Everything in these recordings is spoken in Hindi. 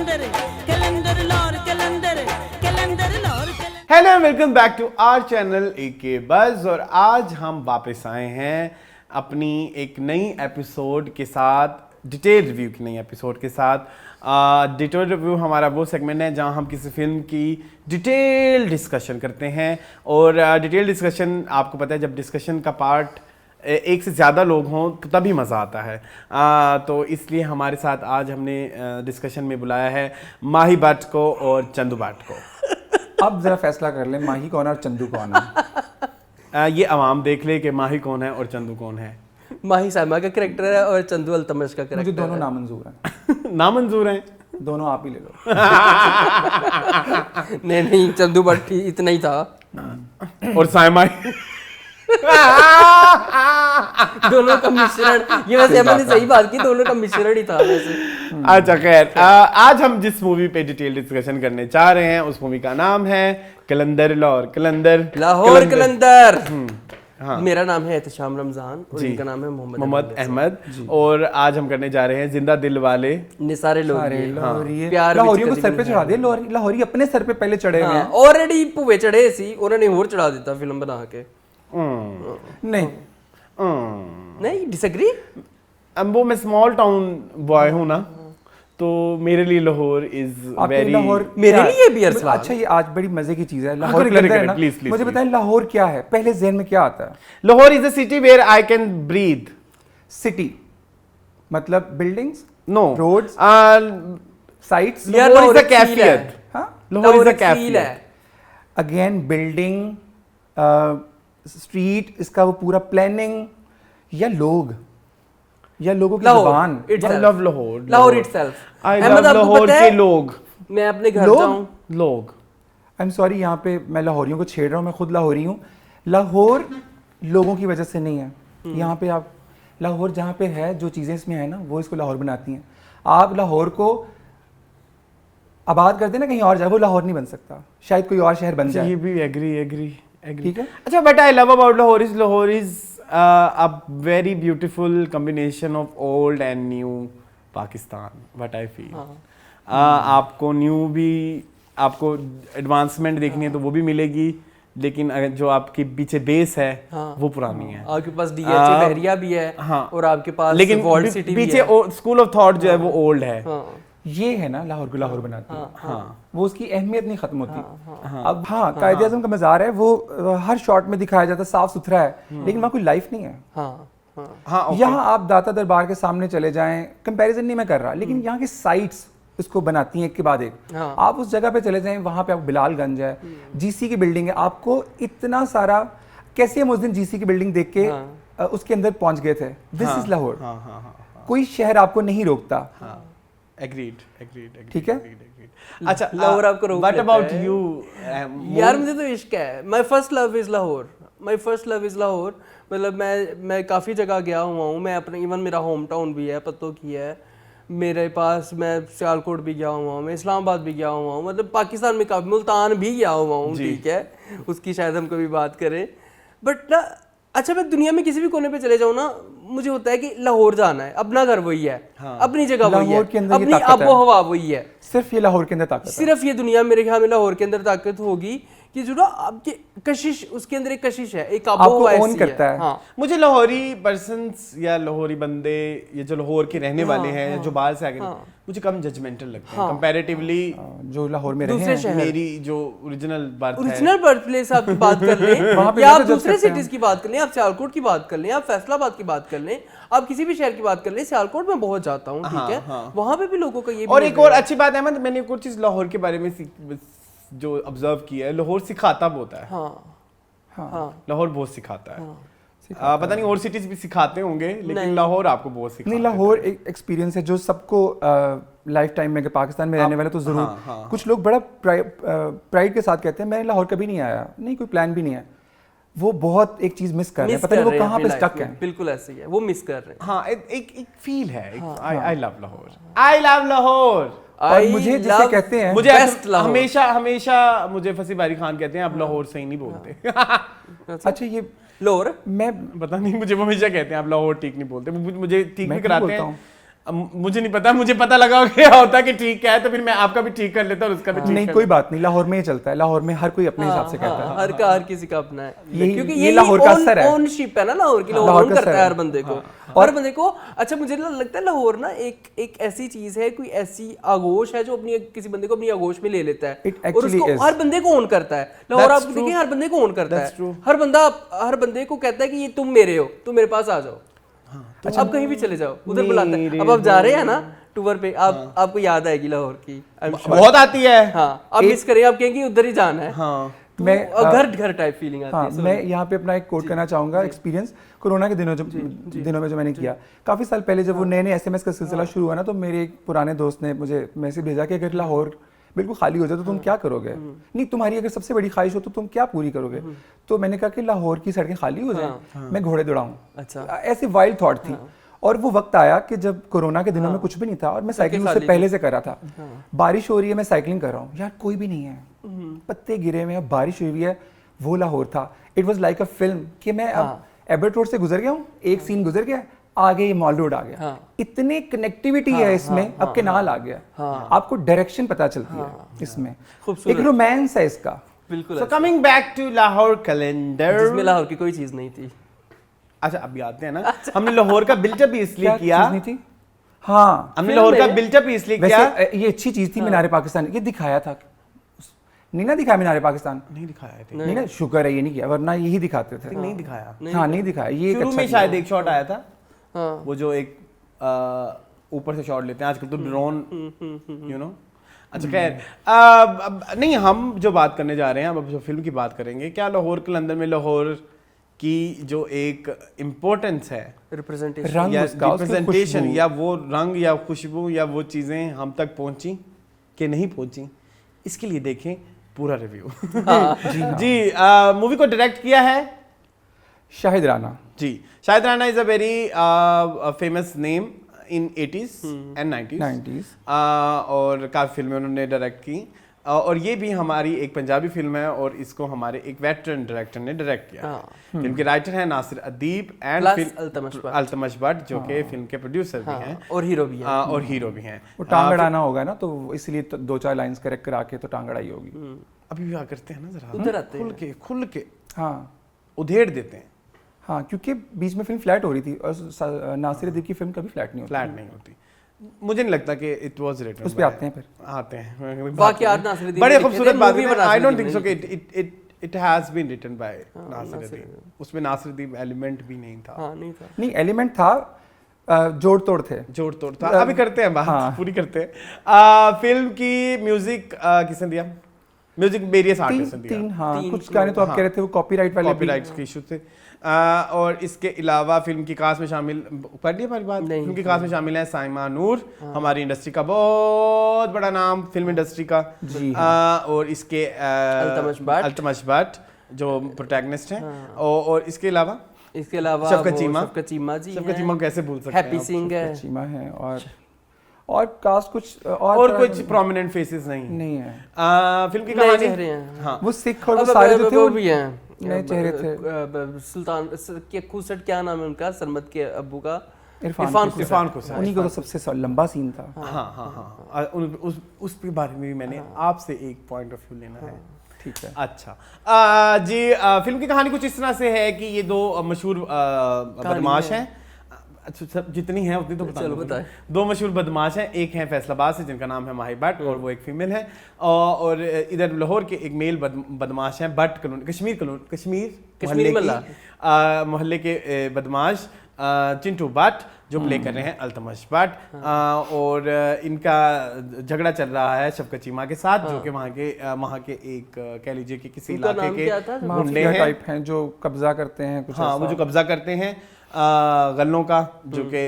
Qalandar Qalandar Lahore Qalandar Qalandar Lahore hello welcome back to our channel AK buzz. और आज हम वापस आए हैं अपनी एक नई एपिसोड के साथ, डिटेल रिव्यू की नई एपिसोड के साथ। डिटेल रिव्यू हमारा वो सेगमेंट है जहां हम किसी फिल्म की डिटेल डिस्कशन करते हैं। और डिटेल डिस्कशन आपको पता है, जब डिस्कशन का पार्ट एक से ज़्यादा लोग हों तो तभी मज़ा आता है। तो इसलिए हमारे साथ आज हमने डिस्कशन में बुलाया है माही भट्ट को और चंदू भट्ट को। अब जरा फैसला कर ले, माही कौन है और चंदू कौन है। ये आवाम देख ले कि माही कौन है और चंदू कौन है। माही सामा का कैरेक्टर है और चंदू अल्तमश का मुझे कैरेक्टर दोनों है। नामंजूर हैं। नामंजूर हैं। दोनों आप ही ले लो। नहीं चंदू भट्ट इतना ही था। और सायमा दोनों का मिश्रण, ये वैसे अमन ने सही बात की, दोनों का मिश्रण ही था वैसे। अच्छा खैर, आज हम जिस मूवी पे डिटेल डिस्कशन करने चाह रहे हैं उस मूवी का नाम है कलंदर लाहौर कलंदर। हाँ। मेरा नाम है एहतशाम रमजान और इनका नाम है मोहम्मद अहमद। और आज हम करने जा रहे हैं जिंदा दिल वाले निसारे लाहौरी प्यार लाहौरियों को सर पे चढ़ा दिया। लाहौरी अपने सर पे पहले चढ़े हुए हैं। ऑलरेडी भूवे चढ़े सी, उन्होंने और चढ़ा देता फिल्म बना के। नहीं डिसएग्री। अब वो मैं स्मॉल टाउन बॉय हूँ ना, तो मेरे लिए लाहौर इज वेरी, मेरे लिए भी अरसलान। अच्छा, ये आज बड़ी मजे की चीज है। लाहौर कलंदर है ना? मुझे बताएं लाहौर क्या है, पहले ज़हन में क्या आता है? Lahore is a city where I can breathe. City मतलब buildings, no, roads, sites. Lahore is a कैफियत। लाहौर इज अ कैफियत। अगेन बिल्डिंग, स्ट्रीट, इसका वो पूरा प्लानिंग, या लोग, या लोगों की जुबान। I love Lahore. Lahore itself। I love Lahore के लोग। मैं अपने घर जाऊं, लोग। आई एम सॉरी, यहाँ पे मैं लाहौरियों को छेड़ रहा हूँ, मैं खुद लाहौरी हूँ। लाहौर लोगों की वजह से नहीं है। यहाँ पे आप लाहौर जहाँ पे है, जो चीज़ें इसमें है ना, वो इसको लाहौर बनाती हैं। आप लाहौर को आबाद कर देना कहीं और जाए, वो लाहौर नहीं बन सकता। शायद कोई और शहर बन जाए। ये भी एग्री। ठीक है। अच्छा, but I love about Lahore is a very beautiful combination of old and new Pakistan, what I feel। आपको न्यू भी, आपको एडवांसमेंट देखनी है तो वो भी मिलेगी, लेकिन अगर जो आपके पीछे बेस है वो पुरानी है। आपके पास डीएचए बहरिया भी है। और आपके पास लेकिन वॉल्ड सिटी भी पीछे स्कूल ऑफ थॉट जो है वो ओल्ड है। ये है ना लाहौर को लाहौर बनाती है। वो उसकी अहमियत नहीं खत्म होती। अब कायदे आज़म का मज़ार है, वो हर शॉट में दिखाया जाता है, साफ सुथरा है, लेकिन वहाँ कोई लाइफ नहीं है। यहाँ आप दाता दरबार के सामने चले जाएं, कंपैरिजन नहीं मैं कर रहा, लेकिन यहाँ की साइट्स इसको बनाती हैं एक के बाद एक। आप उस जगह पे चले जाएं, वहाँ पे आपको बिलालगंज है, जीसी की बिल्डिंग है, आपको इतना सारा, कैसे हम उस दिन जीसी की बिल्डिंग देख के उसके अंदर पहुंच गए थे। This is Lahore. कोई शहर आपको नहीं रोकता। Agreed। ठीक है। अच्छा, लाहौर आपको रोक What लेता about है। you? यार मुझे तो इश्क है। My first love is Lahore. मतलब मैं काफ़ी जगह गया हुआ हूँ। मैं अपने, इवन मेरा होम टाउन भी है, पत्तों की है मेरे पास। मैं सियालकोट भी गया हुआ हूँ, मैं इस्लामाबाद भी गया हुआ हूँ, मतलब पाकिस्तान में काफ़ी, मुल्तान भी गया हुआ हूँ। ठीक है, उसकी शायद हम कभी बात करें। बट ना, अच्छा, मैं दुनिया में किसी भी कोने पे चले जाऊँ ना, मुझे होता है कि लाहौर जाना है। अपना घर वही है, अपनी जगह वही है, अपनी आबो हवा वही है। सिर्फ ये लाहौर के अंदर ताकत है। सिर्फ ये दुनिया मेरे ख्याल में लाहौर के अंदर ताकत होगी कि जो ना आपकी कशिश, उसके अंदर एक कशिश है, एक आबो हवा ओन करता है। मुझे लाहौरी पर्सन्स या लाहौरी बंदे, ये जो लाहौर के रहने वाले हैं, जो बाहर से आगे, मुझे कम जजमेंटल लगते हैं कंपैरेटिवली जो लाहौर में दूसरे रहे हैं। मेरी जो ओरिजिनल बर्थ प्लेस आपकी बात कर लें, या आप दूसरे सिटीज की बात कर लें, आप सियालकोट की बात कर लें, आप फैसलाबाद की बात कर लें, आप किसी भी शहर की बात कर लें। सियालकोट में बहुत जाता हूँ, ठीक है, वहाँ पे भी लोगों का ये। और एक और अच्छी बात है, मैंने एक और चीज लाहौर के बारे में जो ऑब्जर्व किया है, लाहौर सिखाता बहुत है। लाहौर बहुत सिखाता है। पता नहीं और सिटीज भी सिखाते होंगे, लेकिन लाहौर आपको बहुत सिखाता है। नहीं, लाहौर एक एक्सपीरियंस है जो सबको लाइफ टाइम में, पाकिस्तान में रहने वाले तो जरूर। कुछ लोग बड़ा प्राइड के साथ कहते हैं मैं लाहौर कभी नहीं आया। नहीं, कोई प्लान भी नहीं है। वो बहुत एक चीज मिस कर रहे हैं, पता नहीं वो कहाँ पे स्टक है। बिल्कुल ऐसे ही है, वो मिस कर रहे हैं। हाँ, एक फील है। I love Lahore. और मुझे जिसे कहते हैं, मुझे हमेशा मुझे फसी बारी खान कहते हैं आप लाहौर सही नहीं बोलते। अच्छा, ये लाहौर मैं पता नहीं, मुझे वो हमेशा कहते हैं आप लाहौर ठीक नहीं बोलते। मुझे ठीक भी कराते हैं। मुझे नहीं पता, मुझे पता लगा क्या होता कि ठीक है तो फिर मैं आपका भी ठीक कर लेता और उसका भी ठीक नहीं, कोई बात नहीं, लाहौर में ही चलता है, लाहौर में हर कोई अपने हिसाब से कहता है। हर किसी का अपना है, क्योंकि ये लाहौर का असर है, ओनशिप है ना लाहौर की, लाहौर ओन करता है हर बंदे को, हर बंदे को। अच्छा मुझे लगता है लाहौर ना एक ऐसी चीज है, कोई ऐसी आगोश है जो अपनी किसी बंदे को अपनी आगोश में ले लेता है और उसको हर बंदे को ओन करता है। लाहौर आप देखिए हर बंदे को ओन करता है, हर बंदे को कहता है कि ये तुम मेरे हो, तुम मेरे पास आ जाओ, अच्छा अब कहीं भी चले जाओ, उधर बुलाता है। अब आप जा रहे हैं ना टूर पे, आपको याद आएगी लाहौर की, बहुत आती है। हाँ, आप मिस करें, आप कहेंगे उधर ही जाना है। हाँ, मैं घर टाइप फीलिंग आती है। मैं यहाँ पे अपना एक कोट करना चाहूंगा, एक्सपीरियंस कोरोना के दिनों में जो मैंने किया। काफी साल पहले जब वो नए SMS का सिलसिला शुरू हुआ ना, तो मेरे एक पुराने दोस्त ने मुझे मैसेज भेजा कि अगर लाहौर बिल्कुल खाली हो जाए तो तुम क्या करोगे, नहीं तुम्हारी अगर सबसे बड़ी ख्वाहिश हो तो तुम क्या पूरी करोगे। तो मैंने कहा कि लाहौर की सड़कें खाली हो जाए, मैं घोड़े दौड़ाऊं। अच्छा, ऐसी वाइल्ड थॉट थी। और वो वक्त आया कि जब कोरोना के दिनों में कुछ भी नहीं था और मैं साइकिलिंग उससे पहले से कर रहा था। बारिश हो रही है, मैं साइकिलिंग कर रहा हूँ, यार कोई भी नहीं है, पत्ते गिरे हुए हैं, बारिश हुई हुई है। वो लाहौर था, it was like a film कि मैं अब एबर्ट रोड से गुजर गया हूँ, एक सीन गुजर गया, आगे ये मॉल रोड आ गया। इतनी कनेक्टिविटी है इसमें, अब केनाल आ गया, आपको डायरेक्शन पता चलती है इसमें, एक रोमांस है इसका। बिल्कुल। So coming back to Lahore calendar, जिसमें लाहौर की कोई चीज नहीं थी। अच्छा अभी आते हैं ना, हमने लाहौर का बिल्टअप इसलिए किया, नहीं थी, हाँ हमने लाहौर का बिल्टअप इसलिए किया, ये अच्छी चीज थी। मीनारे पाकिस्तान ये दिखाया था, नहीं ना दिखाया मीनारे पाकिस्तान, नहीं दिखाया था, नहीं ना, शुक्र है ये नहीं किया, वरना यही दिखाते थे। नहीं दिखाया, हाँ नहीं दिखाया, ये शुरू में शायद एक शॉट आया था, हाँ, वो जो एक ऊपर से शॉट लेते हैं आजकल तो ड्रोन, यू नो। अच्छा खैर, नहीं हम जो बात करने जा रहे हैं, अब जो फिल्म की बात करेंगे, क्या लाहौर कैलेंडर में लाहौर की जो एक इम्पोर्टेंस है, रिप्रेजेंटेशन या रिप्रेजेंटेशन, या वो रंग या खुशबू या वो चीज़ें हम तक पहुंची कि नहीं पहुंची, इसके लिए देखें पूरा रिव्यू। जी, मूवी को डायरेक्ट किया है शाहिद राना। जी, Shahid Rana is a very famous name in 80s and 90s, और काफ़ी फिल्में उन्होंने डायरेक्ट की, और ये भी हमारी एक पंजाबी फिल्म है और इसको हमारे एक वेटरन डायरेक्टर ने डायरेक्ट किया। फिल्म के राइटर हैं नासिर अदीब एंड अल्तमश भट्ट, जो कि फिल्म के प्रोड्यूसर भी हैं और हीरो भी हैं। वो टांग अड़ाना होगा ना, तो इसलिए तो 2-4 लाइंस करेक्ट करा के तो टांग अड़ाई होगी। अभी भी करते हैं ना, जरा उधर आते हैं, खुल के हाँ उधेड़ देते हैं। हाँ, क्योंकि बीच में फिल्म फ्लैट हो रही थी और नासिर अदीब की फिल्म कभी फ्लैट नहीं होती। मुझे नहीं लगता कि इट वाज रिटन, उस पे आते हैं, फिर आते हैं वाकयात नासिर अदीब बड़े खूबसूरत बात है। आई डोंट थिंक सो कि it has been written by Nasir Adeeb, उसमें नासिर अदीब एलिमेंट भी नहीं था। हाँ, नहीं था, नहीं एलिमेंट था, जोड़ तोड़ था। अभी करते हैं बात, पूरी करते हैं। फिल्म की म्यूजिक किसने दिया? म्यूजिक वेरियस आर्टिस्ट ने दिया। तीन कुछ गाने तो आप कह रहे थे वो कॉपीराइट वाले, कॉपीराइट्स के इशू थे। और इसके अलावा फिल्म की कास्ट में शामिल, पढ़ लिया हमारी बात, फिल्म की कास्ट में शामिल है साइमा नूर, हमारी इंडस्ट्री का बहुत बड़ा नाम, फिल्म इंडस्ट्री का जी, और इसके अल्तमश भट्ट जो प्रोटैगनिस्ट हैं, और इसके अलावा शफकत चीमा जी, शफकत चीमा कैसे भूल सकते हैं, हैप्पी सिंह है, चीमा है, और कास्ट कुछ और कुछ प्रोमिनेंट फेसेस नहीं है। फिल्म की कहानी हैं, हाँ, वो सिख और वो सारे जो थे वो भी हैं, नए चेहरे थे। सुल्तान के खुसट, क्या नाम है उनका, सरमद के अब्बू का, इरफान खुसट, उन्हीं को तो सबसे लंबा सीन था। हाँ, उसके बारे में भी मैंने आपसे एक पॉइंट ऑफ व्यू लेना है। ठीक है, अच्छा जी, फिल्म की कहानी कुछ इस तरह से है कि ये दो मशहूर बदमाश हैं, अच्छा जितनी है उतनी तो बताएं। दो मशहूर बदमाश हैं, एक है फैसलाबाद से जिनका नाम है माही भट्ट, और वो एक फीमेल है, और इधर लाहौर के एक मेल बदमाश हैं भट्ट कश्मीर मोहल्ले के बदमाश चिंटू भट्ट, जो प्ले कर रहे हैं अल्तमश भट्ट, और इनका झगड़ा चल रहा है शफकत चीमा के साथ, जो कि वहाँ के एक कह लीजिए कि किसी इलाके के गुंडे हैं जो कब्जा करते हैं कुछ। हाँ, वो जो कब्जा करते हैं गल्लों का, जो कि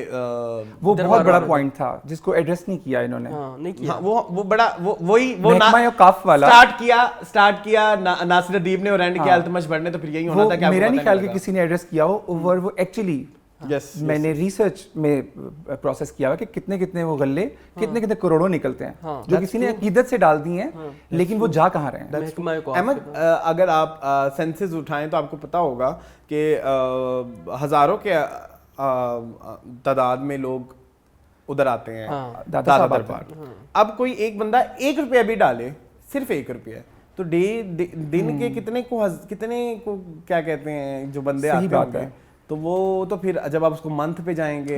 वो बहुत बड़ा पॉइंट था जिसको एड्रेस नहीं किया इन्होंने। नहीं किया। हाँ, वो बड़ा वही काफ वाला स्टार्ट किया नासिर अदीब ने और एंड किया अल्तमश भट्ट ने, तो फिर यही होना था। क्या मेरा नहीं ख्याल कि किसी ने एड्रेस किया हो, और वो एक्चुअली मैंने रिसर्च में प्रोसेस किया हुआ कि कितने वो गल्ले कितने करोड़ों निकलते हैं, जो किसी ने अकीदत से डाल दिए हैं, लेकिन वो जा कहाँ रहे हैं। अहमद, अगर आप सेंसेस उठाएं तो आपको पता होगा कि हजारों के तादाद में लोग उधर आते हैं दादा दादा साहब आते दरबार। अब कोई एक बंदा 1 रुपया भी डाले, सिर्फ 1 रुपया, तो दिन के कितने को क्या कहते हैं जो बंदे सही आते बात होंगे, है। तो वो तो फिर जब आप उसको मंथ पे जाएंगे,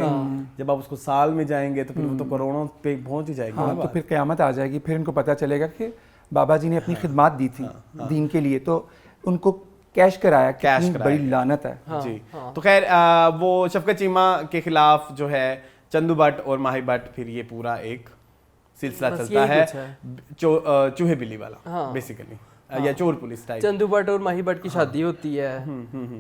जब आप उसको साल में जाएंगे, तो फिर वो तो करोड़ों पे पहुंच ही जाएगी ना हाँ, तो बात। फिर क़यामत आ जाएगी, फिर इनको पता चलेगा कि बाबा जी ने अपनी खिदमत दी थी दीन के लिए, तो उनको कैश कराया, कितनी बड़ी लानत है। जी। तो खैर वो शफकत चीमा के खिलाफ जो है चंदू भट्ट और माही भट्ट, फिर ये पूरा एक सिलसिला बस चलता यही है, कुछ चूहे बिल्ली वाला बेसिकली, या चोर पुलिस टाइप। चंदू भट्ट और माही भट्ट की शादी होती है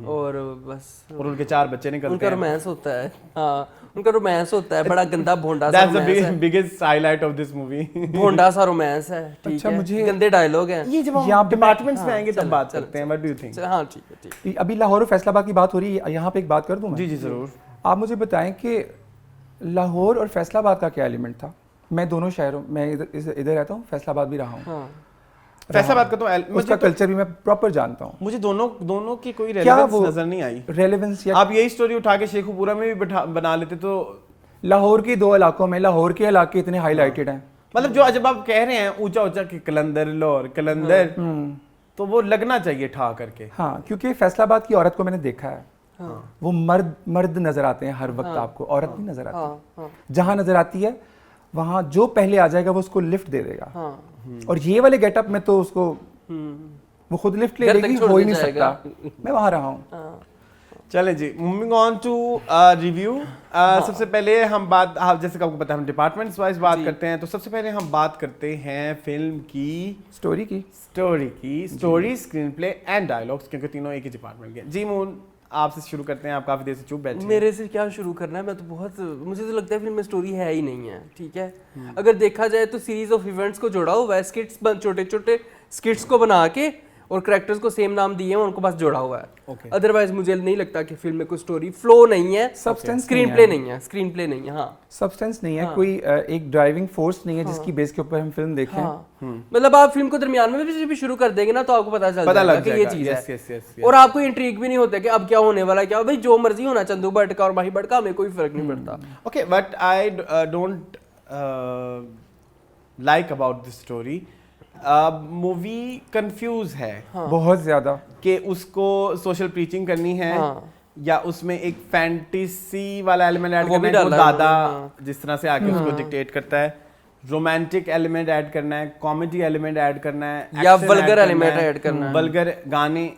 और बस और उनके 4 बच्चे निकलते उनका हैं। रोमांस होता है। हाँ, उनका रोमांस होता है, बड़ा गंदा भोंडा सा That's the रोमांस है। biggest highlight of this movie। भोंडा सा रोमांस है, ठीक अच्छा, है, मुझे- गंदे डायलॉग हैं। ये जब यहाँ हम पे डिपार्टमेंट्स में आएंगे तब बात चलो, करते हैं। What do you think? हाँ ठीक है, ठीक है। अभी लाहौर और फैसलाबाद की बात हो रही है, यहाँ पे एक बात कर दूं मैं? जी जी जरूर। आप मुझे बताएं कि लाहौर और फैसलाबाद का क्या एलिमेंट था? मैं दोनों शहरों, मैं इधर रहता हूँ, फैसलाबाद भी रहा हूँ, हाँ फैसलाबाद का तो उसका कल्चर भी मैं प्रॉपर जानता हूँ। मुझे दोनों की कोई क्या रेलेवेंस वो नजर नहीं आई। रेलेवेंस या आप यही स्टोरी उठा के शेखुपुरा में भी बना लेते तो, लाहौर के 2 इलाकों में, लाहौर के इलाके इतने हाईलाइटेड हैं। मतलब जो जब आप कह रहे हैं ऊंचा ऊंचा कि कलंदर लाहौर कलंदर, तो वो लगना चाहिए ठा करके। हाँ, क्योंकि फैसलाबाद की औरत को मैंने देखा है, वो मर्द नजर आते हैं हर वक्त, आपको औरत नहीं नजर आती। जहां नजर आती है वहां जो पहले आ जाएगा वो उसको लिफ्ट दे देगा, और ये वाले गेटअप में तो उसको वो खुद लिफ्ट ले घर तक लेगी, छोड़ हो ही के नहीं जाएगा। सकता। मैं वहां रहा हूँ। चले जी, मूविंग ऑन टू रिव्यू। सबसे पहले हम जैसे कि आपको पता है हम डिपार्टमेंट्स वाइज बात करते हैं, तो सबसे पहले हम बात करते हैं फिल्म की story, screen play and dialogues, क्योंकि तीनों एक ही डिपार्टमेंट के। जी मून, आपसे शुरू करते हैं, आप काफी देर से चुप बैठे हैं। मेरे से क्या शुरू करना है, मैं तो मुझे तो लगता है फिल्म में स्टोरी है ही नहीं है, ठीक है। अगर देखा जाए तो सीरीज ऑफ इवेंट्स को जोड़ा हुआ है, छोटे छोटे स्किट्स को बना के और कैरेक्टर्स को सेम नाम दिए हैं, उनको बस जोड़ा हुआ है। अदरवाइज मुझे नहीं लगता कि फिल्म में कोई स्टोरी फ्लो नहीं है, Substance स्क्रीन प्ले नहीं है, स्क्रीन प्ले नहीं है। हाँ, सब्सटेंस नहीं है, कोई एक ड्राइविंग फोर्स नहीं है जिसकी बेस के ऊपर हम फिल्म देखें। मतलब आप फिल्म को दरमियान में भी शुरू कर देंगे ना, तो आपको पता पता जाएगा लग कि ये जाएगा, चीज yes, है। yes, और आपको इंट्रीग भी नहीं होता कि अब क्या होने वाला है, क्या भाई जो मर्जी होना, चंदू भट्ट का और माही भट्ट का हमें कोई फर्क नहीं पड़ता। Okay, but I don't like about this story. Movie confuse है बहुत ज्यादा, कि उसको सोशल प्रीचिंग करनी है, या उसमें एक फैंटेसी वाला एलिमेंट ऐड करना है, वो दादा जिस तरह से आके उसको डिक्टेट करता है, रोमांटिक एलिमेंट ऐड करना है, कॉमेडी एलिमेंट ऐड करना है, या वल्गर एलिमेंट ऐड करना है, वल्गर गाने,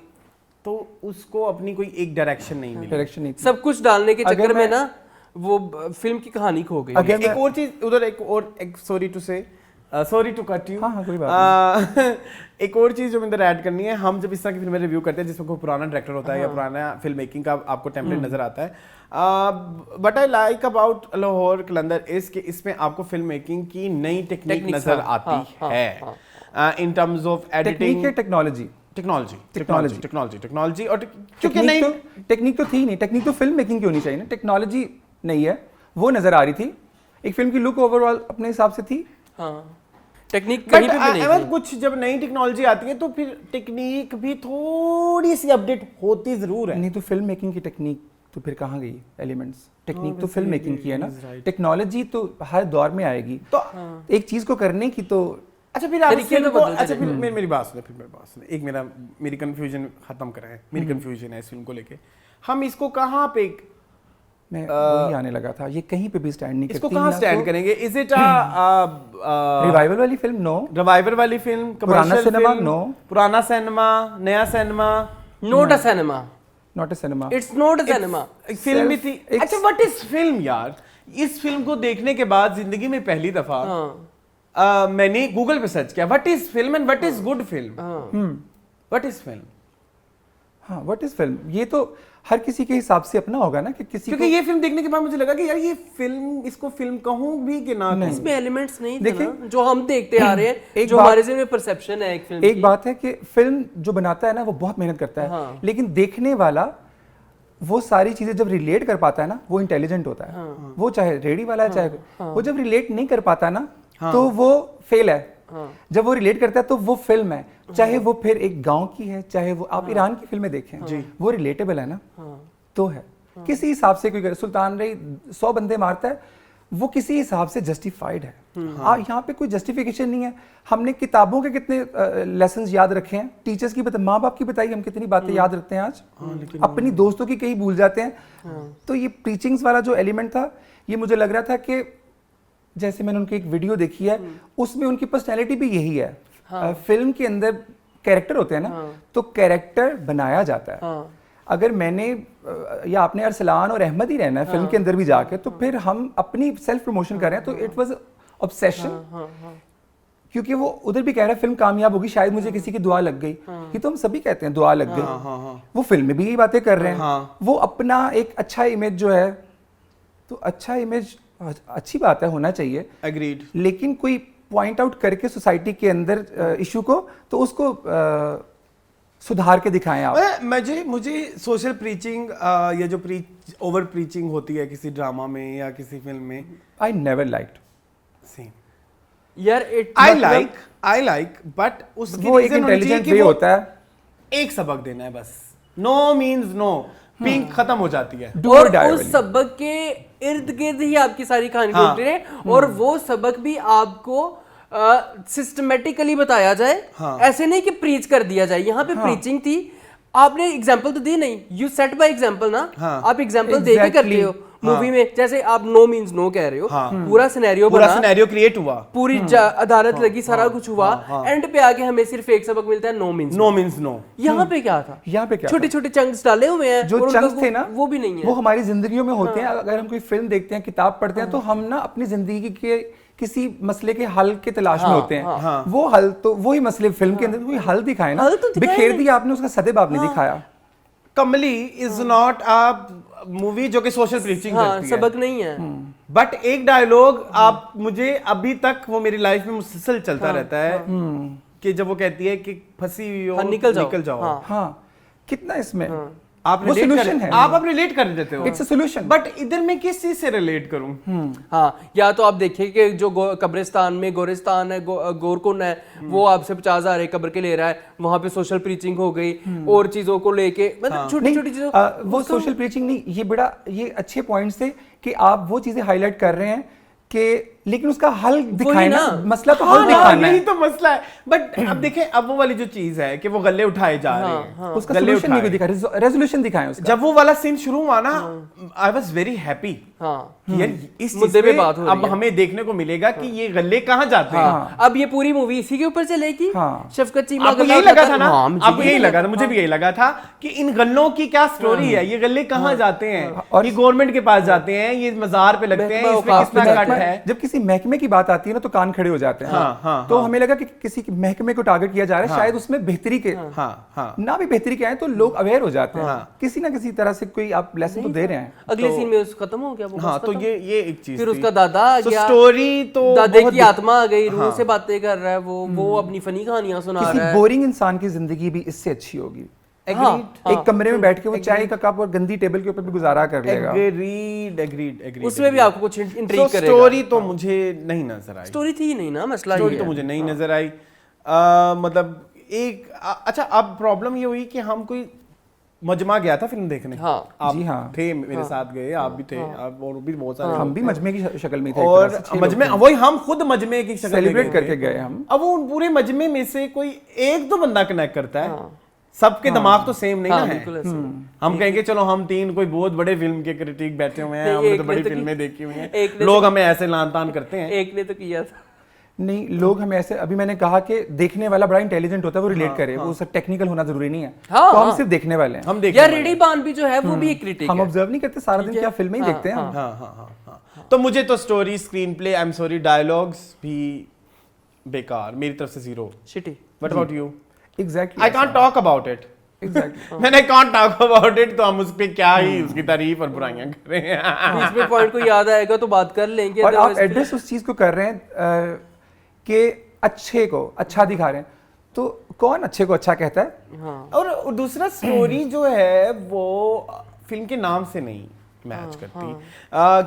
तो उसको अपनी कोई एक डायरेक्शन नहीं मिली। डायरेक्शन नहीं थी। सब कुछ डालने के चक्कर में ना वो फिल्म की कहानी खो गई। एक और चीज उधर, एक सॉरी टू से, सॉरी टू कट यू, हाँ, कोई बात एक और चीज जो इधर ऐड करनी है, हम जब इस तरह की फिल्में रिव्यू करते हैं जिसमें कोई पुराना डायरेक्टर होता है या पुराना फिल्म मेकिंग का आपको टेम्पलेट नजर आता है, but I like about Lahore Qalandar is कि इसमें आपको फिल्म मेकिंग की नई टेक्निक नजर आती है, in terms of editing, technology और क्योंकि नहीं टेक्निक तो थी नहीं, टेक्निक तो फिल्म मेकिंग की होनी चाहिए ना, टेक्नोलॉजी नहीं है, वो नजर आ रही थी। एक फिल्म की लुक ओवरऑल अपने हिसाब से थी, टेक्निक कहीं पे भी नहीं अगर थी। कुछ जब नई टेक्नोलॉजी आती है तो फिर टेक्निक भी थोड़ी सी अपडेट होती जरूर है। नहीं तो फिल्म मेकिंग की टेक्निक तो फिर कहाँ गई? एलिमेंट्स, टेक्निक तो फिल्म मेकिंग की है ना, टेक्नोलॉजी तो हर दौर में आएगी, तो एक चीज को करने की तो अच्छा फिर आप तरीके फिल्म तो को, बदलते अच्छा फिर मेरी बात सुने, एक मेरी कंफ्यूजन खत्म कराएं, मेरी कंफ्यूजन है इस फिल्म को लेके, हम इसको कहाँ पे, मैं वही आने लगा था, ये कहीं पे भी स्टैंड नहीं करती। इसको कहाँ स्टैंड करेंगे? इज इट रिवाइवल वाली फिल्म? नो। रिवाइवल वाली फिल्म, पुराना सिनेमा? नो। पुराना सिनेमा, नया cinema? Not a cinema, not a cinema, it's not a cinema. Film भी थी। अच्छा, व्हाट इज फिल्म यार? इस फिल्म को देखने के बाद जिंदगी में पहली दफा मैंने गूगल पे सर्च किया what is film and what is good film, what is film. हाँ, व्हाट इज फिल्म, ये तो हर किसी के हिसाब से अपना होगा ना, कि किसी क्योंकि ये फिल्म देखने के बाद मुझे लगा कि यार ये फिल्म, इसको फिल्म कहूं भी कि ना कहूं। इसमें एलिमेंट्स नहीं थे देखिए, ना जो हम देखते आ रहे हैं, एक जो बात- हमारे में परसेप्शन है एक फिल्म एक की। बात है कि फिल्म जो बनाता है ना वो बहुत मेहनत करता है, लेकिन देखने वाला वो सारी चीजें जब रिलेट कर पाता है ना, वो इंटेलिजेंट होता है। वो चाहे रेडी वाला है, चाहे वो जब रिलेट नहीं कर पाता ना, तो वो फेल है। जब वो रिलेट करता है तो वो फिल्म है, चाहे वो फिर एक गांव की है, चाहे वो आप ईरान की फिल्में देखें, वो रिलेटेबल है ना, तो है। किसी हिसाब से कोई सुल्तान रही 100 बंदे मारता है, वो किसी हिसाब से जस्टिफाइड है। यहाँ पे कोई जस्टिफिकेशन नहीं है। हमने किताबों के कितने लेसन्स याद रखे हैं, टीचर्स की माँ बाप की बताइए हम कितनी बातें याद रखते हैं आज, अपनी दोस्तों की कहीं भूल जाते हैं। तो ये प्रीचिंग्स वाला जो एलिमेंट था, ये मुझे लग रहा था कि जैसे मैंने उनकी एक वीडियो देखी है, उसमें उनकी पर्सनैलिटी भी यही है। फिल्म के अंदर कैरेक्टर होते हैं ना, तो कैरेक्टर बनाया जाता है। अगर मैंने या आपने अरसलान और अहमद ही रहना है फिल्म के अंदर भी जाके, तो फिर हम अपनी सेल्फ प्रमोशन कर रहे हैं, तो इट वाज ऑब्सेशन। क्योंकि वो उधर भी कह रहा है फिल्म कामयाब होगी, शायद मुझे किसी की दुआ लग गई। ये तो हम सभी कहते हैं दुआ लग गई। वो फिल्म में भी यही बातें कर रहे हैं। वो अपना एक अच्छा इमेज जो है, तो अच्छा इमेज अच्छी बात है, होना चाहिए, एग्रीड। लेकिन कोई पॉइंट आउट करके सोसाइटी के अंदर इशू को, तो उसको सुधार के दिखाएं आप। मुझे सोशल प्रीचिंग या जो ओवर प्रीचिंग होती है किसी ड्रामा में या किसी फिल्म में, आई नेवर लाइक्ड। सेम यार आई लाइक बट उसकी वो एक इंटेलिजेंट वे होता है, एक सबक देना है बस। नो मीन्स नो, पिंक खत्म हो जाती है। और उस सबक के इर्द गिर्द ही आपकी सारी कहानी घूमती है, और वो सबक भी आपको सिस्टमेटिकली बताया जाए। ऐसे नहीं कि प्रीच कर दिया जाए। यहाँ पे प्रीचिंग थी, आपने एग्जांपल तो दी नहीं, यू सेट बाय एग्जांपल ना। आप एग्जांपल दे के करते हो मूवी में। जैसे आप नो मीन्स नो कह रहे हो, पूरा सिनेरियो क्रिएट हुआ, पूरी अदालत लगी, सारा कुछ हुआ, एंड पे आके हमें सिर्फ एक सबक मिलता है, नो मीन्स नो। यहाँ पे क्या था? यहाँ पे क्या छोटे छोटे चंक्स डाले हुए हैं, जो चंक्स थे ना, वो भी नहीं है। वो हमारी जिंदगियों में होते हैं। अगर हम कोई फिल्म देखते हैं, किताब पढ़ते हैं, तो हम ना अपनी जिंदगी के किसी मसले के हल के तलाश में होते हैं। वो हल, तो वही मसले फिल्म के अंदर कोई हल दिखाए ना, बिखेर दिया आपने, उसका सदेबाब नहीं दिखाया। कमली इज नॉट अ मूवी जो कि सोशल प्रीचिंग करती है, सबक नहीं है। बट एक डायलॉग आप मुझे अभी तक वो मेरी लाइफ में मुसलसल चलता रहता है, कि जब वो कहती है कि फंसी हुई हो निकल जाओ। हाँ, कितना इसमें आप वो solution है। आप रिलेट कर देते हो, इट्स अ सॉल्यूशन। बट इधर मैं किस चीज से रिलेट करूं? हाँ, या तो आप देखिए कि जो कब्रिस्तान में गोरिस्तान है, गोरकुंड है, वो आपसे 50,000 एक कब्र के ले रहा है, वहां पे सोशल प्रीचिंग हो गई और चीजों को लेके, मतलब छोटी छोटी चीजों। वो सोशल प्रीचिंग नहीं, ये अच्छे पॉइंट्स थे कि आप वो चीजें हाईलाइट कर रहे हैं कि, लेकिन उसका हल दिखाए ना, मसला तो हल दिखाना है। यही तो मसला है। बट अब देखें, अब वो वाली जो चीज है कि वो गले उठाए जा रहे हैं, उसका सॉल्यूशन नहीं दिखा, रेजोल्यूशन दिखाएं उसका। जब वो वाला सीन शुरू हुआ ना, आई वाज वेरी हैप्पी। यार इस चीज पे बात हो रही है। अब हमें देखने को मिलेगा कि ये गले कहां जाते हैं। अब ये पूरी मूवी इसी के ऊपर चलेगी। शफकत चीमा आपको यही लगा था ना? आपको यही लगा था, मुझे भी यही लगा था कि इन गल्लों की क्या स्टोरी है, ये गले कहां जाते हैं, और ये गवर्नमेंट के पास जाते हैं, ये मजार पे लगते हैं, इसमें कितना कट है। जब किसी महकमे की बात आती है ना, तो कान खड़े हो जाते हैं। तो हमें लगा कि किसी महकमे को टारगेट किया जा रहा है, शायद उसमें बेहतरी के ना भी बेहतरी के आए, तो लोग अवेयर हो जाते हैं। किसी ना किसी तरह से कोई आप लेसन तो दे रहे हैं। अगले सीन में खत्म हो गया वो। हाँ, तो ये एक चीज, फिर उसका दादा आ गया, स्टोरी तो दादे की आत्मा आ गई, रूह से बातें कर रहा है, वो अपनी फनी कहानियां सुना रहा है। किसी बोरिंग इंसान की जिंदगी भी इससे अच्छी होगी। एक कमरे में बैठ के वो चाय का कप और गंदी टेबल के ऊपर भी गुजारा कर लेगा। एग्रीड। उसमें भी आपको कुछ इंट्रिग करेगा। स्टोरी तो मुझे नहीं नजर आई। स्टोरी थी नहीं ना, मसला स्टोरी तो मुझे नहीं नजर आई। मतलब एक अच्छा, अब प्रॉब्लम ये हुई कि हम कोई मजमा गया था फिल्म देखने। आप जी हाँ, थे मेरे साथ गए, आप भी थे, आप और भी बहुत सारे, हम भी मजमे की शक्ल में थे, और मजमे वही हम खुद मजमे की शक्ल सेलिब्रेट करके गए हम। अब वो पूरे मजमे में से कोई एक तो बंदा कनेक्ट करता है, सबके दिमाग तो सेम नहीं ना है। हम कहेंगे चलो हम तीन कोई बहुत बड़े फिल्म के क्रिटिक बैठे हुए हैं, हमने तो बड़ी फिल्में देखी हुई हैं, लोग हमें ऐसे लान तान करते हैं। एक ने तो किया था। नहीं, लोग हमें ऐसे, अभी मैंने कहा कि देखने वाला बड़ा इंटेलिजेंट होता है, वो रिलेट करे, वो सब टेक्निकल होना जरूरी नहीं है। तो हम सिर्फ देखने वाले हैं। हम देखने यार रेडी बान भी जो है वो भी एक क्रिटिक है। हम ऑब्जर्व नहीं करते सारा दिन, क्या फिल्में ही देखते हैं। हाँ। तो मुझे तो story, screenplay, I am sorry, dialogues भी बेकार, मेरी तरफ से 0। Shitty. What about you? Exactly, I can't talk about it. Exactly. मैंने कांट टॉक अबाउट इट, तो हम उस पे क्या ही उसकी तारीफ और बुराइयां कर रहे हैं। बीच में पॉइंट को याद आएगा तो बात कर लेंगे। और आप एड्रेस उस चीज को कर रहे हैं कि अच्छे को अच्छा दिखा रहे हैं, तो कौन अच्छे को अच्छा कहता है? और दूसरा, स्टोरी जो है वो फिल्म के नाम से नहीं मैच करती।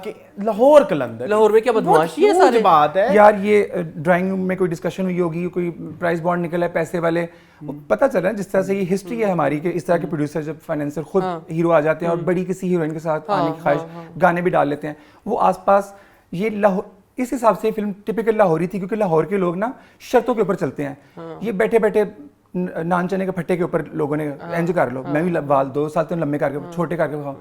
कि लाहौर कलंदर, लाहौर में क्या बदमाशी है, सारी बात है यार। ये ड्राइंग रूम में कोई डिस्कशन हुई होगी, कोई प्राइस बॉन्ड निकला है पैसे वाले, पता चल रहा है जिस तरह से ये हिस्ट्री है हमारी, कि इस तरह के प्रोड्यूसर जब फाइनेंसर खुद हीरो आ जाते हैं और बड़ी किसी हीरोइन के साथ आने की ख्वाहिश, गाने भी डाल लेते हैं, वो आसपास ये लाहौर इस हिसाब से फिल्म टिपिकल लाहौरी थी, क्योंकि लाहौर के लोग ना शर्तों के ऊपर चलते हैं। ये बैठे बैठे नान चने के फट्टे के ऊपर लोगों ने एंज कर लो, मैं भी बाल 2 साल तो लंबे करके छोटे करके खाऊं,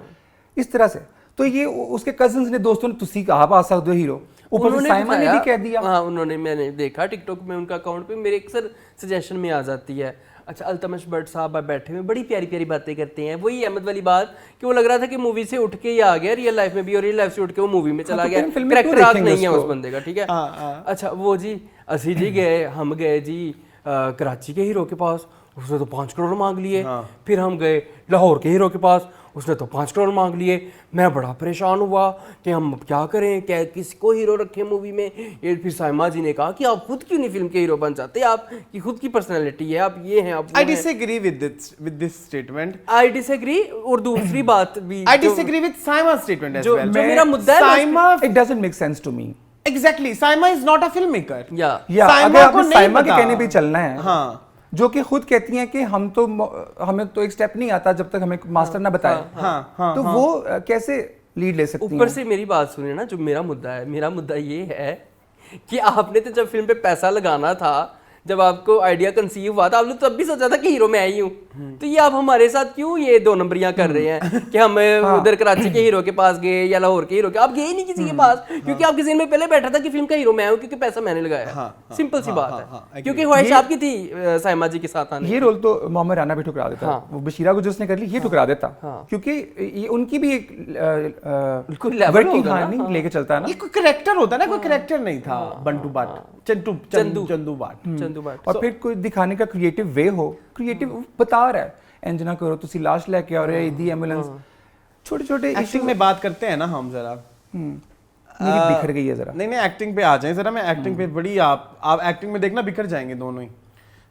इस तरह से। तो ये उसके कजिन्स ने, दोस्तों ने, तुसी आप आ सकते हो हीरो, ऊपर से साइमा ने भी कह दिया। हाँ, उन्होंने, मैंने देखा टिकटॉक में उनका अकाउंट पे, मेरे अक्सर सजेशन में आ जाती है, अच्छा अल्तमश भट्ट साहब बैठे हुए बड़ी प्यारी प्यारी बातें करते हैं। वही अहमद वाली बात कि वो लग रहा था कि मूवी से उठ के ही आ गया रियल लाइफ में भी, और रियल लाइफ से उठ के वो मूवी में चला गया, कैरेक्टर आर्क नहीं है उस बंदे का, ठीक है। अच्छा वो जी असी जी गए, हम गए जी कराची के हीरो के पास, उसने तो 5 करोड़ मांग लिए। फिर हम गए लाहौर के हीरो के पास, उसने तो 5 करोड़ मांग लिए। मैं बड़ा परेशान हुआ कि हम क्या करें, क्या किसको हीरो रखें मूवी में। ये फिर साइमा जी ने कहा कि आप खुद क्यों नहीं फिल्म के हीरो बन जाते, आप की खुद की पर्सनैलिटी है, आप ये हैं, आप I disagree with this statement. I disagree। और दूसरी बात भी I disagree with Saima's statement as well. जो मेरा मुद्दा है, Saima, It doesn't make sense to me. exactly, Saima is not a filmmaker. या अगर Saima को आपने नहीं साइमा के पता। कहने पे चलना है, हाँ, जो कि खुद कहती हैं कि हमें तो एक स्टेप नहीं आता जब तक हमें मास्टर ना बताए। हाँ, तो वो कैसे लीड ले सकती हैं? ऊपर से मेरी बात सुनिए ना, जो मेरा मुद्दा है, मेरा मुद्दा ये है कि आपने तो जब फिल्म पे पैसा लगाना था, जब आपको आइडिया कंसीव हुआ था, आपने तब भी सोचा था कि हीरो मैं आई हूँ। तो ये आप हमारे साथ क्यों ये 2 नंबरियां कर रहे हैं कि हम उधर कराची के हीरो के पास गए या लाहौर के हीरो के, आप गए ही नहीं किसी के पास, क्योंकि आपके ज़हन में पहले बैठा था कि फिल्म का हीरो मैं हूँ क्योंकि पैसा मैंने लगाया। सिंपल सी बात है, क्योंकि ख्वाहिश आपकी थी साइमा जी के साथ आने। ये रोल तो मोहम्मद राना भी ठुकरा देता, वो बशीरा को जिसने कर ली ये ठुकरा देता, क्योंकि ये उनकी भी एक वर्किंग कहानी लेके चलता है ना। ये कोई करेक्टर होता है ना, कोई करेक्टर नहीं था। बंटू बाट, चंदू बाट। और फिर कोई दिखाने का क्रिएटिव वे हो, क्रिएटिव बता रहा है, इंज ना करो, तुसी लाश लेके आ रहे दी एम्बुलेंस, छोटे छोटे एक्टिंग में बात करते हैं ना हम जरा, मेरी बिखर गई है जरा। नहीं एक्टिंग पे आ जाएं जरा। मैं एक्टिंग पे बड़ी, आप एक्टिंग में देखना बिखर जाएंगे दोनों ही।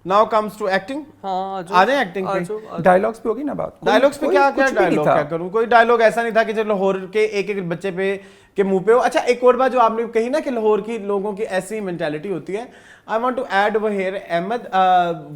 Now comes to acting. हाँ, आ जाए एक्टिंग पे। डायलॉग्स पे होगी ना बात। डायलॉग्स पे क्या डायलॉग क्या करूं? कोई डायलॉग ऐसा नहीं था कि जो लाहौर के एक एक बच्चे पे के मुंह पे हो। अच्छा, एक और बात जो आपने कही ना कि लाहौर की लोगों की ऐसी मेंटालिटी होती है, I want to add over here Ahmed,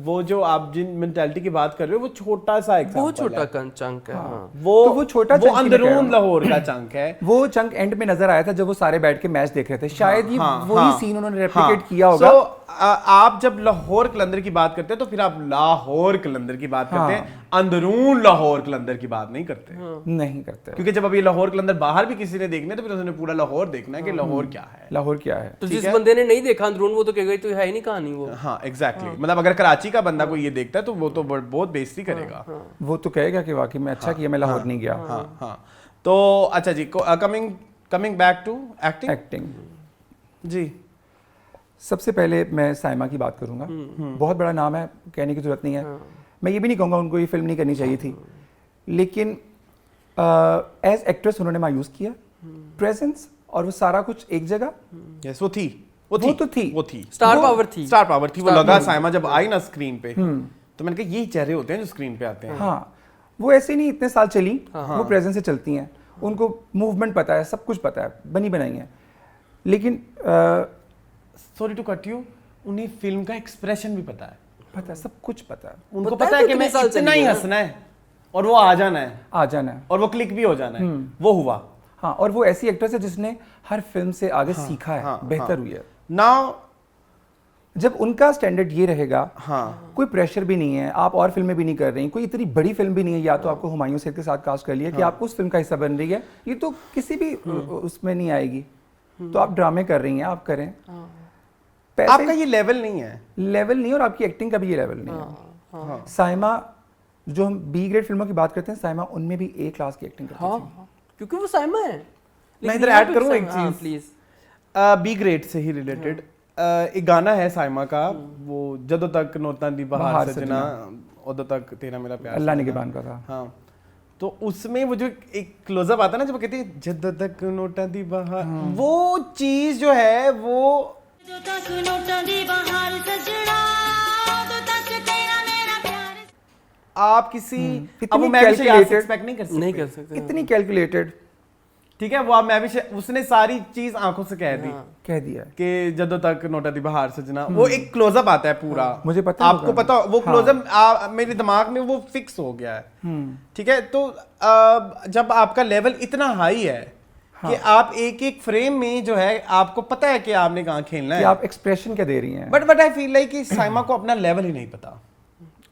वो जो आप जिन मेंटालिटी की बात कर रहे हो वो छोटा सा एग्जांपल है, बहुत छोटा चंक है। वो छोटा, वो अंदरून लाहौर का चंक है। वो चंक एंड में नजर आया था जब वो सारे बैठ के मैच देख रहे थे, शायद ये वही सीन उन्होंने रेप्लिकेट किया होगा। आप जब लाहौर कलंदर की बात करते हैं तो फिर आप लाहौर कलंदर की बात करते हैं, अंदरून लाहौर कलंदर की बात नहीं करते। नहीं करते, क्योंकि जब अभी लाहौर कलंदर बाहर भी किसी ने देखने तो फिर उसने पूरा लाहौर देखना है कि लाहौर क्या है, लाहौर क्या है। तो जिस बंदे ने नहीं देखा अंदरून, वो तो कहेगा तो है ही नहीं कहानी वो। हाँ एग्जैक्टली, मतलब अगर कराची का बंदा कोई ये देखता है तो वो तो बहुत बेइज्जती करेगा। वो तो कहेगा कि वाकई में अच्छा किया मैं लाहौर नहीं गया। हाँ तो अच्छा जी, कमिंग बैक टू एक्टिंग जी। सबसे पहले मैं साइमा की बात करूंगा, बहुत बड़ा नाम है, कहने की जरूरत नहीं है। मैं ये भी नहीं कहूँगा उनको ये फिल्म नहीं करनी चाहिए थी, लेकिन एज एक्ट्रेस उन्होंने मायूस किया, प्रेजेंस और वो सारा कुछ एक जगह। यस, वो थी। स्टार पावर थी। वो लगा साइमा जब आई ना स्क्रीन पे तो मैंने कहा यही चेहरे होते हैं जो स्क्रीन पे आते हैं। हाँ, वो ऐसे नहीं इतने साल चली, वो प्रेजेंस से चलती हैं, उनको मूवमेंट पता है, सब कुछ पता है, बनी बनाई है। लेकिन सॉरी टू कट यू, उन्हें फिल्म का एक्सप्रेशन भी पता है, सब कुछ पता है। उनको पता है कि मैं इतना ही हंसना है और वो आ जाना है और वो क्लिक भी हो जाना है, वो हुआ। हाँ, और वो ऐसी एक्ट्रेस है जिसने हर फिल्म से आगे सीखा है, बेहतर हुई है। नाउ जब उनका स्टैंडर्ड ये रहेगा, कोई प्रेशर भी नहीं है, आप और फिल्में भी नहीं कर रही, कोई इतनी बड़ी फिल्म भी नहीं है, या तो आपको हुमायूं सैयद के साथ कास्ट कर लिया कि आपको उस फिल्म का हिस्सा बन रही है, ये तो किसी भी उसमें नहीं आएगी, तो आप ड्रामे कर रही हैं, आप करें। आपका ये लेवल नहीं है, और आपकी एक्टिंग का भी ये लेवल नहीं है। साइमा, जो हम बी ग्रेड फिल्मों की बात करते हैं, साइमा उनमें भी ए क्लास की एक्टिंग करती थी, क्योंकि वो साइमा है। मैं इधर ऐड करूं एक चीज प्लीज, बी ग्रेड से ही रिलेटेड एक गाना है साइमा का, वो जदों तक नोटां दी बहार सजना उदों तक तेरा मेरा प्यार, अल्लाह निगहबान का था। हाँ, तो उसमें वो जो एक क्लोजअप आता है ना, जब कहती है जदों तक नोटां दी बहार, वो चीज जो है वो आप किसी एक्सपेक्ट नहीं कर सकते इतनी कैलकुलेटेड, ठीक है। वो आप मैं भी उसने सारी चीज आंखों से कह दिया कि जदों तक नोटा दी बहार सजना, वो एक क्लोजअप आता है पूरा, मुझे पता, आपको पता, वो क्लोजअप मेरे दिमाग में वो फिक्स हो गया है, ठीक है। तो जब आपका लेवल इतना हाई है कि आप एक एक फ्रेम में जो है आपको पता है कि आपने कहाँ खेलना कि है, आप एक्सप्रेशन क्या दे रही हैं। बट आई फील लाइक कि साइमा को अपना लेवल ही नहीं पता,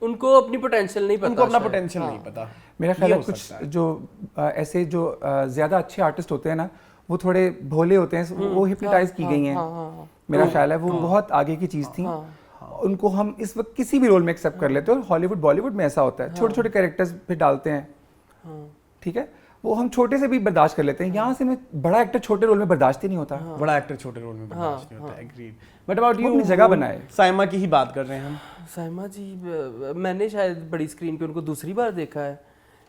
उनको अपनी पोटेंशियल नहीं पता, उनको अपना शायद। पोटेंशियल नहीं पता। मेरा ख्याल ये है हो कुछ सकता है। जो ऐसे जो ज़्यादा अच्छे आर्टिस्ट होते हैं ना, वो थोड़े भोले होते हैं, वो हिप्नोटाइज की गई हैं। मेरा ख्याल है वो बहुत आगे की चीज़ थी। उनको हम इस वक्त किसी भी रोल में एक्सेप्ट कर लेते हैं, और हॉलीवुड बॉलीवुड में ऐसा होता है, छोटे छोटे कैरेक्टर्स पे डालते हैं, ठीक है, वो हम छोटे से भी बर्दाश्त कर लेते हैं। यहाँ से मैं बड़ा एक्टर छोटे रोल में बर्दाश्त ही नहीं होता। बड़ा एक्टर छोटे रोल में बर्दाश्त नहीं होता, एग्रीड। बट अबाउट वो यू, अपनी जगह बनाए। साइमा की ही बात कर रहे हैं हम। साइमा जी, मैंने शायद बड़ी स्क्रीन पे उनको दूसरी बार देखा है।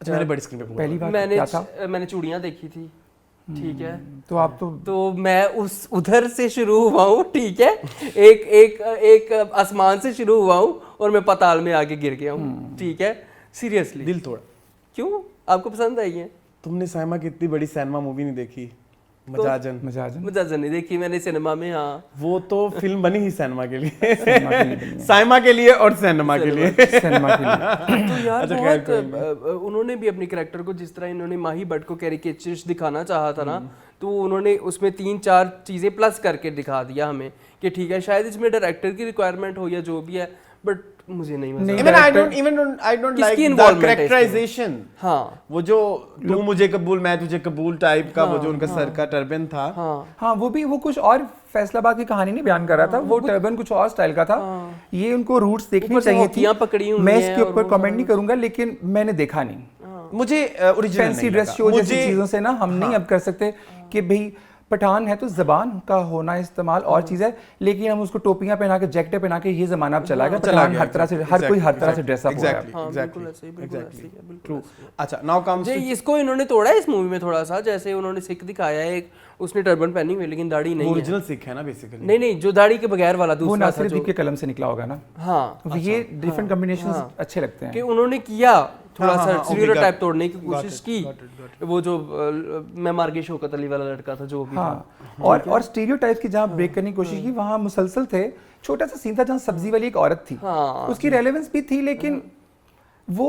अच्छा, मैंने बड़ी स्क्रीन पे पहली बार क्या था? मैंने चूड़ियां देखी थी, ठीक है। तो आप तो मैं उस उधर से शुरू हुआ हूँ, ठीक है, एक एक एक आसमान से शुरू हुआ हूँ और मैं पाताल में आके गिर गया हूँ, ठीक है, सीरियसली। दिल तोड़ा। क्यों, आपको पसंद आई है? तुमने साइमा की इतनी बड़ी सिनेमा मूवी नहीं देखी, मजाजन? मजाजन नहीं देखी मैंने सिनेमा में। हाँ, वो तो फिल्म बनी ही सिनेमा के लिए, साइमा के लिए और सिनेमा के लिए। तो यार बहुत उन्होंने भी अपने कैरेक्टर को, जिस तरह इन्होंने माही भट्ट को कैरिकेचरिस्ट दिखाना चाहा था ना, तो उन्होंने उसमें 3-4 चीजें प्लस करके दिखा दिया हमें कि ठीक है, शायद इसमें डायरेक्टर की रिक्वायरमेंट हो या जो भी है, बट मुझे नहीं मजा। Even I don't like the characterization। हाँ, वो जो तू मुझे कबूल मैं तुझे कबूल टाइप का, वो जो उनका सर का टर्बन था। हाँ, वो कुछ और फैसलाबाद की कहानी नहीं बयान कर रहा था, वो टर्बन कुछ और स्टाइल का था। ये उनको रूट्स देखनी चाहिए थी। पकड़ी हुई मैं इसके ऊपर कमेंट नहीं करूंगा, लेकिन मैंने देखा नहीं। मुझे ओरिजिनल फैंसी ड्रेस शो जैसी चीजों से ना हम नहीं अब कर सकते कि भाई पठान है तो जबान का होना इस्तेमाल और चीज है, लेकिन हम उसको टोपियां पहना के, जैकेटें पहना के ये जमाना अब चला गया। पठान हर तरह से, हर कोई हर तरह से ड्रेस अप हो रहा है। ट्रू। अच्छा, नाउ कम्स जी, इसको इन्होंने तोड़ा है इस मूवी में थोड़ा सा, जैसे उन्होंने सिख दिखाया है, एक उसने टर्बन पहनी हुई लेकिन दाढ़ी नहीं है। ओरिजिनल सिख है ना बेसिकली। नहीं, जो दाढ़ी के बगैर वाला वो दूसरा था, नासिरुद्दीन के कलम से निकला होगा ना। हाँ, ये डिफरेंट कॉम्बिनेशंस अच्छे लगते हैं कि उन्होंने किया थोड़ा सा स्टीरियोटाइप तोड़ने की कोशिश की। वो जो मैं मार्गे शौकत अली वाला लड़का था जो भी था, और स्टीरियोटाइप की जहाँ ब्रेक करने की कोशिश की, वहाँ मुसलसल थे। छोटा सा सीन था जहाँ सब्जी वाली एक औरत थी, उसकी रेलेवेंस भी थी, लेकिन वो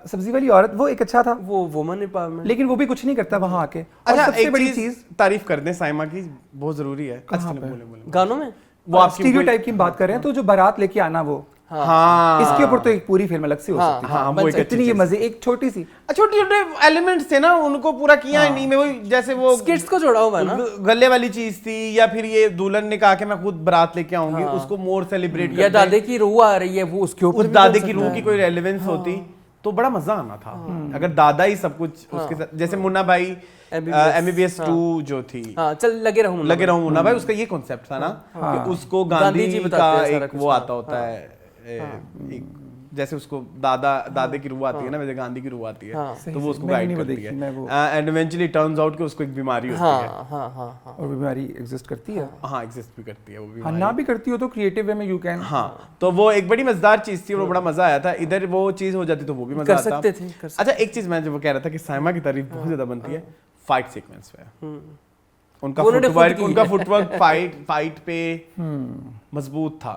सब्जी वाली औरत वो एक अच्छा था, वो वुमन एम्पावरमेंट, लेकिन वो भी कुछ नहीं करता वहाँ आके। अच्छा, सबसे बड़ी चीज तारीफ कर दें साइमा की, बहुत जरूरी है। गानों में वो आप स्टीरियोटाइप की बात कर रहे हैं, तो जो बारात लेके आना, वो हाँ, इसके ऊपर तो एक पूरी फिल्म अलग से हो सकती है। हाँ, वो एक इतनी ये मजे, एक छोटे छोटे एलिमेंट्स थे ना, उनको पूरा किया नहीं में, वो जैसे वो स्किट्स को जोड़ा हुआ है ना, गले वाली चीज थी, या फिर ये दुल्हन ने कहा कि मैं खुद बारात लेके आऊंगी, उसको मोर सेलिब्रेट, या दादे की रूह आ रही है, वो उसके ऊपर दादे की रूह की कोई रेलेवेंस होती तो बड़ा मजा आना था। अगर दादा ही सब कुछ उसके साथ, जैसे मुन्ना भाई MBBS 2 जो थी, चल लगे रहूं मुन्ना भाई, उसका ये कॉन्सेप्ट था ना कि उसको गांधी जी का एक वो आता होता है, जैसे उसको दादे की रूह आती है ना, वैसे गांधी की रूह आती है, तो वो उसको गाइड करती है, एंड इवेंचुअली टर्न्स आउट कि उसको एक बीमारी होती है। और बीमारी एग्जिस्ट करती है। हाँ, एग्जिस्ट भी करती है वो बीमारी। ना भी करती हो तो क्रिएटिव वे में यू कैन। हाँ, तो वो एक बड़ी मजेदार चीज थी और बड़ा मजा आया था। इधर वो चीज हो जाती तो वो भी मजा आता। अच्छा, एक चीज मैं जो कह रहा था कि साइमा की तारीफ बहुत ज्यादा बनती है फाइट सीक्वेंस पे। उनका फुटवर्क फाइट पे मजबूत था।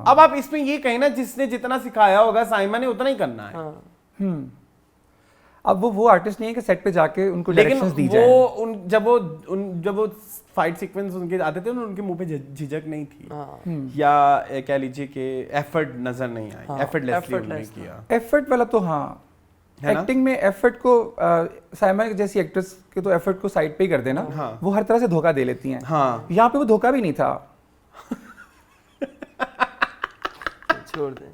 अब आप इसमें ये कहें ना, जिसने जितना सिखाया होगा साइमा ने उतना ही करना है। अब वो आर्टिस्ट नहीं है कि सेट पे जाके उनको डायरेक्शंस दी जाए। जब वो फाइट सीक्वेंस उनके आते थे, उनके मुंह पे झिझक नहीं थी, या कह लीजिए कि एफर्ट नजर नहीं आई, एफर्टलेसली उन्होंने किया। एफर्ट वाला तो हाँ, एक्टिंग में एफर्ट को साइमा जैसी एक्ट्रेस के तो एफर्ट को साइड पे ही कर देना। वो हर तरह से धोखा दे लेती हैं। यहाँ पे वो धोखा भी नहीं था। छोड़ दें,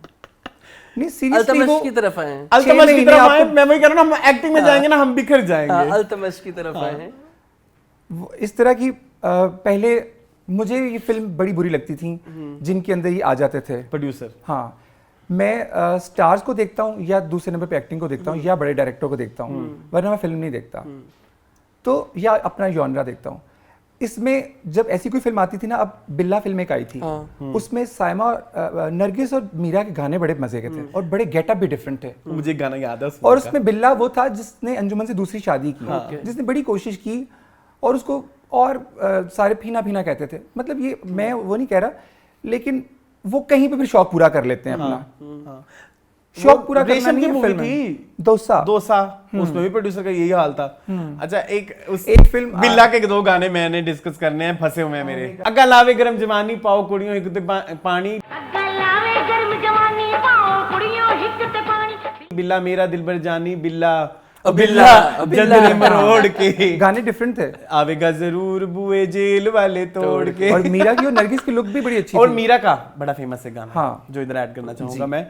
नहीं सीरियसली, वो की तरफ आए, अल्तमश की तरफ आए। मैं वही कह रहा हूं, हम एक्टिंग में जाएंगे ना, हम बिखर जाएंगे। अल्तमश की तरफ आए हैं। इस तरह की पहले मुझे ये फिल्म बड़ी बुरी लगती थी जिनके अंदर ही आ जाते थे प्रोड्यूसर। हाँ, मैं स्टार्स को देखता हूँ या दूसरे नंबर पे एक्टिंग को देखता हूँ या बड़े डायरेक्टर को देखता हूँ, वरना मैं फिल्म नहीं देखता। तो या अपना जॉनरा देखता हूँ। इसमें जब ऐसी कोई फिल्म आती थी ना, अब बिल्ला फिल्म एक आई थी, उसमें साइमा, नरगिस और मीरा के गाने बड़े मजे के थे और बड़े गेटअप भी डिफरेंट थे। मुझे गाना याद है। और उसमें बिल्ला वो था जिसने अंजुमन से दूसरी शादी की, जिसने बड़ी कोशिश की और उसको और सारे फीना फीना कहते थे। मतलब ये मैं वो नहीं कह रहा, लेकिन वो कहीं पे भी शौक पूरा कर लेते हैं अपना। शौक पूरा करना रेशम नहीं की है मूवी फिल्म थी दोसा उसमें भी प्रोड्यूसर का यही हाल था। अच्छा एक फिल्म बिल्ला के 2 गाने मैंने डिस्कस करने हैं, फंसे हुए हैं मेरे। अग्गा लावे गरम जवानी पाओ कुड़ियों हिक ते पानी, बिल्ला मेरा दिलबर जानी, बिल्ला जंदरे मरोड़ के। गाने डिफरेंट थे। आवेगा जरूर बुए जेल वाले तोड़ के। और मीरा की और नरगिस की लुक भी बड़ी अच्छी और थी। मीरा का बड़ा फेमस है गाना, हाँ। जो इधर ऐड करना चाहूंगा मैं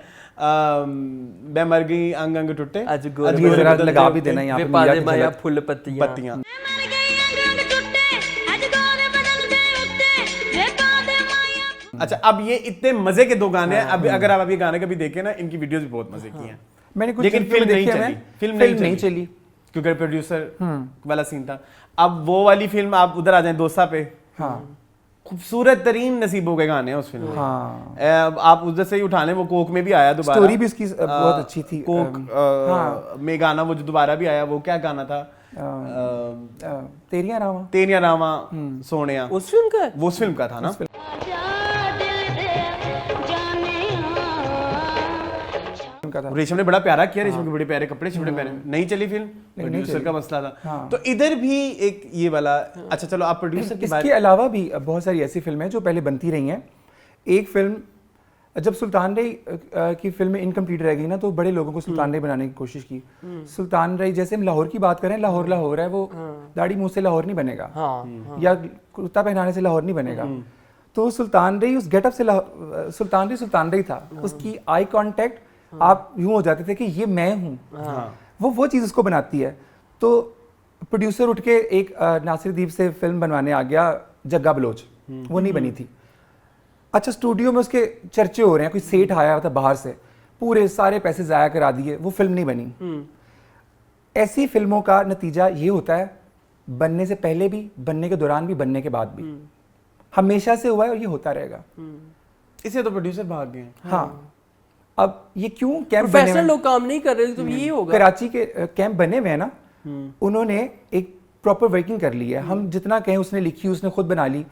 मर गई अंग अंग टूटे, आज अभी जरा लगा भी देना यहाँ पे मीरा की माया झलक। फुल पत्तियां। पत्तियां। अच्छा अब ये इतने मजे के 2 गाने हैं। अब अगर आप अभी गाने कभी देखें ना, इनकी वीडियोस भी बहुत मजे की हैं। मैंने कुछ लेकिन फिल्म नहीं चली, फिल्म नहीं चली क्योंकि प्रोड्यूसर वाला सीन था। अब वो वाली फिल्म आप उधर आ जाए दोसा पे, हाँ खूबसूरत तरीन नसीबों के गाने हैं उस फिल्म में। हाँ आप उधर से ही उठा लें, वो कोक में भी आया दोबारा, स्टोरी भी उसकी बहुत अच्छी थी। कोक में गाना वो जो दोबारा भी आया, वो क्या गाना था? तेरिया रामा सोनिया, उस फिल्म का है? वो उस फिल्म का था ना। रेशम ने बड़ा प्यारा किया, रेशम के बड़े प्यारे कपड़े, बड़े प्यारे। नहीं चली फिल्म, प्रोड्यूसर का मसला था। तो इधर भी एक ये वाला। अच्छा चलो आप प्रोड्यूसर की बात। इसके अलावा भी बहुत सारी ऐसी फिल्में हैं जो पहले बनती रही हैं। एक फिल्म जब सुल्तान रई की फिल्म इनकम्प्लीट रह गई ना, तो बड़े लोगों को सुल्तान रई बनाने की कोशिश की। सुल्तान रई, जैसे हम लाहौर की बात करें, लाहौर है, वो दाढ़ी मुंह से लाहौर नहीं बनेगा, या कुर्ता पहनाने से लाहौर नहीं बनेगा। तो सुल्तान रई उस गेटअप से सुल्तान रई था। उसकी आई कांटेक्ट आप यूं हो जाते थे कि ये मैं हूं। वो चीज उसको बनाती है। तो प्रोड्यूसर उठ के एक नासिर दीप से फिल्म बनवाने आ गया, जग्गा बलोच, वो नहीं बनी थी। अच्छा स्टूडियो में उसके चर्चे हो रहे हैं, कोई सेठ आया था बाहर से, पूरे सारे पैसे जाया करा दिए, वो फिल्म नहीं बनी। ऐसी फिल्मों का नतीजा ये होता है, बनने से पहले भी, बनने के दौरान भी, बनने के बाद भी, हमेशा से हुआ है और ये होता रहेगा। इसे तो प्रोड्यूसर भाग गए। हाँ, अब ये क्यों कैंप प्रोफेशनल लोग काम नहीं कर रहे, तो ये होगा। कराची के कैंप बने हुए हैं ना, उन्होंने एक प्रॉपर वर्किंग कर ली है। हम जितना कहें उसने लिखी, उसने खुद बना ली,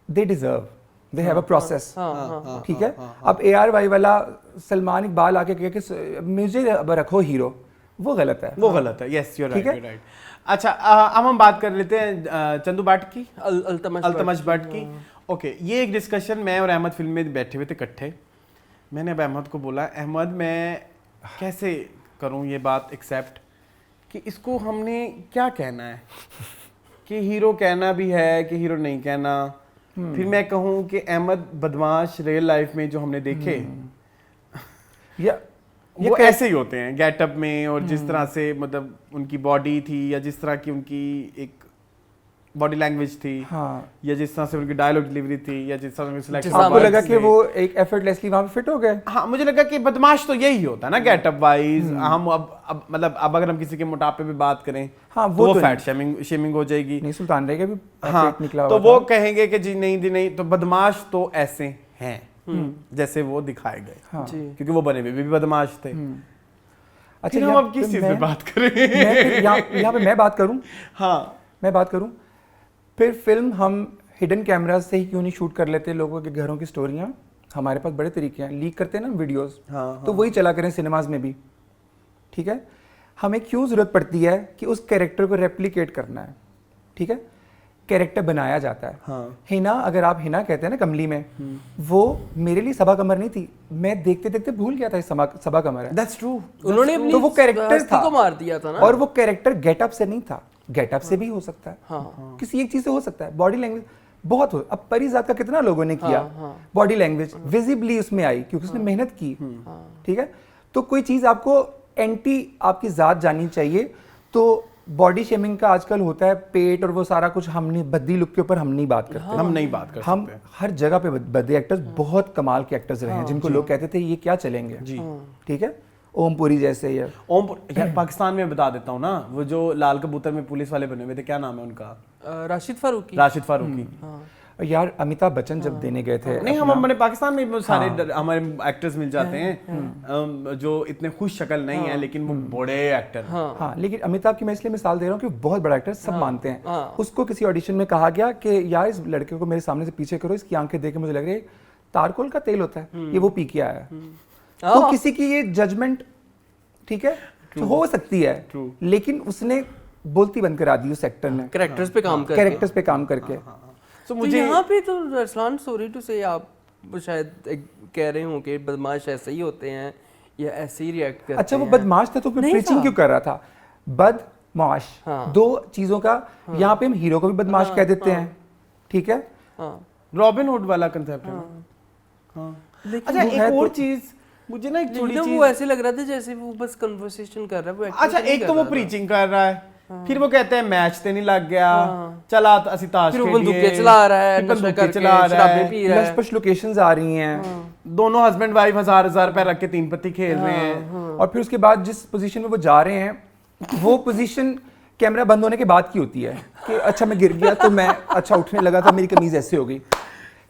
they deserve, they have a process. ठीक है। अब ARY वाला सलमान इकबाल आके कहे कि मुझे अब रखो हीरो, वो गलत है, वो गलत है। Yes you are right. अच्छा अब हम बात कर लेते हैं चंदू भट्ट की, अल्तमश भट्ट की। ओके, ये एक डिस्कशन मैं और अहमद फिल्म में बैठे हुए थे इकट्ठे। मैंने अब अहमद को बोला, अहमद मैं कैसे करूं ये बात एक्सेप्ट कि इसको हमने क्या कहना है, कि हीरो कहना भी है कि हीरो नहीं कहना। फिर मैं कहूं कि अहमद बदमाश रियल लाइफ में जो हमने देखे या वो ऐसे ही होते हैं गेटअप में, और जिस तरह से मतलब उनकी बॉडी थी, या जिस तरह की उनकी एक बॉडी लैंग्वेज थी, हाँ, या जिस तरह से उनकी डायलॉग डिलीवरी थी, या जिस तरह से सिलेक्शन, आपको लगा कि वो एक एफर्टलेसली वहां पे फिट हो गए? हाँ, मुझे लगा कि बदमाश तो यही होता है ना गेटअप वाइज। हम अब मतलब अब अगर हम किसी के मोटापे पे बात करें, हाँ, वो तो फैट शेमिंग हो जाएगी। नहीं, सुल्तान रई का भी हाँ, पेट निकला तो हुआ वो था। कहेंगे कि जी नहीं, तो बदमाश तो ऐसे हैं जैसे वो दिखाए गए, क्योंकि वो बने हुए भी बदमाश थे। अच्छा, हम अब किस चीज पे बात करें? यहाँ पे मैं बात करूं? हाँ, मैं बात करूं। फिर फिल्म हम हिडन कैमरा से ही क्यों नहीं शूट कर लेते? लोगों के घरों की स्टोरियां, हमारे पास बड़े तरीके हैं, लीक करते हैं ना वीडियोस। तो वही चला करें सिनेमाज में भी। ठीक है। हमें क्यों जरूरत पड़ती है कि उस कैरेक्टर को रेप्लिकेट करना है? ठीक है, कैरेक्टर बनाया जाता है। हिना, अगर आप हिना कहते हैं ना कमली में, वो मेरे लिए सबा कमर नहीं थी, मैं देखते देखते भूल गया था सबा कमर है। That's true. उन्होंने तो वो कैरेक्टर था को मार दिया था ना, और वो कैरेक्टर गेटअप से नहीं था, गेटअप से भी हो सकता है, किसी एक चीज से हो सकता है। बॉडी लैंग्वेज बहुत हो, अब परिजात का कितना लोगों ने किया, बॉडी लैंग्वेज विजिबली उसमें आई क्योंकि उसने मेहनत की। ठीक है। तो कोई चीज आपको एंटी आपकी जात जाननी चाहिए। तो बॉडी शेमिंग का आजकल होता है, पेट और वो सारा कुछ, हम नहीं, बद्दी लुक के ऊपर हम नहीं बात करते। हम नहीं बात कर सकते। हम हर जगह पे बद्दे एक्टर्स, बहुत कमाल के एक्टर्स रहे हैं जिनको लोग कहते थे ये क्या चलेंगे। ठीक है। ओमपुरी जैसे, या यार पाकिस्तान में बता देता हूँ ना, वो जो लाल कबूतर में पुलिस वाले बने हुए थे, क्या नाम है उनका? राशिद फारूकी। यार अमिताभ बच्चन जब देने गए थे, नहीं, हम हमारे पाकिस्तान में सारे हमारे एक्टर्स मिल जाते हैं जो इतने खुश शक्ल नहीं है, लेकिन वो बड़े एक्टर हैं। हाँ, लेकिन अमिताभ की मैं इसलिए मिसाल दे रहा हूँ कि बहुत बड़ा एक्टर, सब मानते हैं। उसको किसी ऑडिशन में कहा गया कि यार इस लड़के को मेरे सामने से पीछे करो, इसकी आंखें देख के मुझे लग रही है तारकोल का तेल होता है, ये वो पी के आया है। तो किसी की ये जजमेंट ठीक है हो सकती है, लेकिन उसने बोलती बंद करा दी उस एक्टर ने कैरेक्टर्स पे काम करके, कैरेक्टर्स पे काम करके। तो मुझे यहाँ पे तो अरसलान, सॉरी टू से, आप शायद कह रहे हो कि बदमाश ऐसे ही होते हैं या ऐसे ही रिएक्ट करते हैं। अच्छा, वो बदमाश था तो फिर प्रीचिंग क्यों कर रहा था? बदमाश, दो चीजों का, यहाँ पे हम हीरो को भी बदमाश कह देते हैं, ठीक है, रॉबिन हुड वाला कंसेप्ट है। अच्छा, एक और चीज मुझे ना, एक थोड़ी चीज वो ऐसे लग रहा था जैसे वो बस कन्वर्सेशन कर रहा है। वो अच्छा, एक तो वो प्रीचिंग कर रहा है, फिर वो कहते हैं मैच ते नहीं लग गया, चला तो असि ताश खेलिए, बंदूकें चला रहा है, नशा करके शराबें पी रहा है, लश-पश लोकेशंस आ रही हैं, दोनों हस्बैंड वाइफ 1000 रुपए रख के 3 पत्ती खेल रहे हैं, और फिर उसके बाद जिस पोजीशन में वो जा रहे हैं वो पोजीशन कैमरा बंद होने के बाद की होती है कि अच्छा मैं गिर गया तो मैं अच्छा उठने लगा था, मेरी कमीज ऐसे हो गई।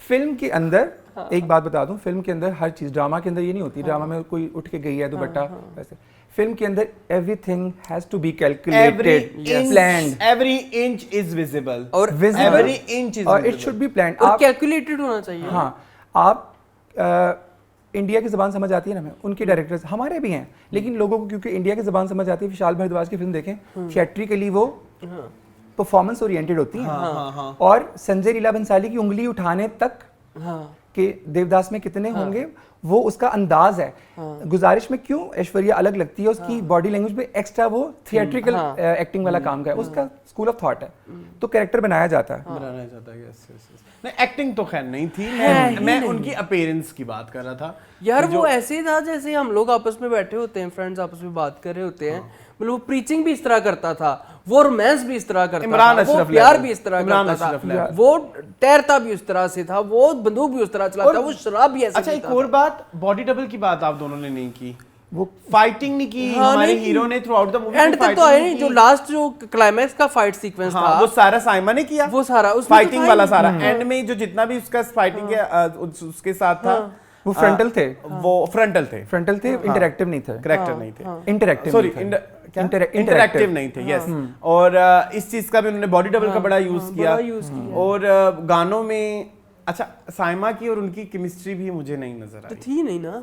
फिल्म के अंदर एक बात बता दूं, फिल्म के अंदर हर चीज, ड्रामा के अंदर ये नहीं होती, ड्रामा में कोई उठ के गई है दुपट्टा वैसे, फिल्म के अंदर everything has to be calculated, planned, every inch is visible, और एवरी इंच इज, और इट शुड बी प्लान्ड, और कैलकुलेटेड होना चाहिए। हाँ, आप इंडिया की ज़बान समझ आती है ना, हमें उनके डायरेक्टर्स हमारे भी हैं, लेकिन लोगों को क्योंकि इंडिया की ज़बान समझ आती है, विशाल भारद्वाज की फिल्म देखें, थिएट्रिकली वो परफॉर्मेंस ओरिएंटेड होती हैं, और संजय लीला भंसाली की उंगली उठाने तक कि देवदास में कितने होंगे, वो उसका अंदाज है। गुजारिश में क्यों ऐश्वर्या अलग लगती है, उसकी बॉडी लैंग्वेज पे एक्स्ट्रा वो थिएट्रिकल एक्टिंग वाला काम का है, उसका स्कूल ऑफ थॉट है, तो कैरेक्टर बनाया जाता है। बनाया जाता है, यस यस यस। नहीं, एक्टिंग तो खैर नहीं थी, मैं उनकी अपीयरेंस की बात कर रहा था यार। वो ऐसे था जैसे हम लोग आपस में बैठे होते हैं, फ्रेंड्स आपस में बात कर रहे होते हैं, मतलब वो प्रीचिंग भी इस तरह करता था, वो रोमांस भी इस तरह करता था, वो प्यार भी इस तरह करता था, वो तैरता भी उस तरह से था, वो बंदूक भी उस तरह चलाता था, वो शराब भी ऐसे। अच्छा, एक और बात, बॉडी डबल की बात आप दोनों ने नहीं की, वो फाइटिंग नहीं की, हमारे हीरो ने through out the movie and तक तो आए नहीं, जो लास्ट जो क्लाइमैक्स का फाइट सीक्वेंस था वो सारा साइमा ने किया, वो सारा फाइटिंग वाला सारा, एंड में जो जितना भी उसका फाइटिंग के उसके साथ था, वो फ्रंटल थे, वो फ्रंटल थे, इंटरैक्टिव नहीं थे, करैक्टर नहीं थे, इंटरैक्टिव, सॉरी इंटरैक्टिव नहीं थे, यस। और इस चीज का भी उन्होंने बॉडी डबल का बड़ा यूज किया, और गानों में अच्छा साइमा की और उनकी केमिस्ट्री भी मुझे नहीं नजर आई, थी नहीं ना,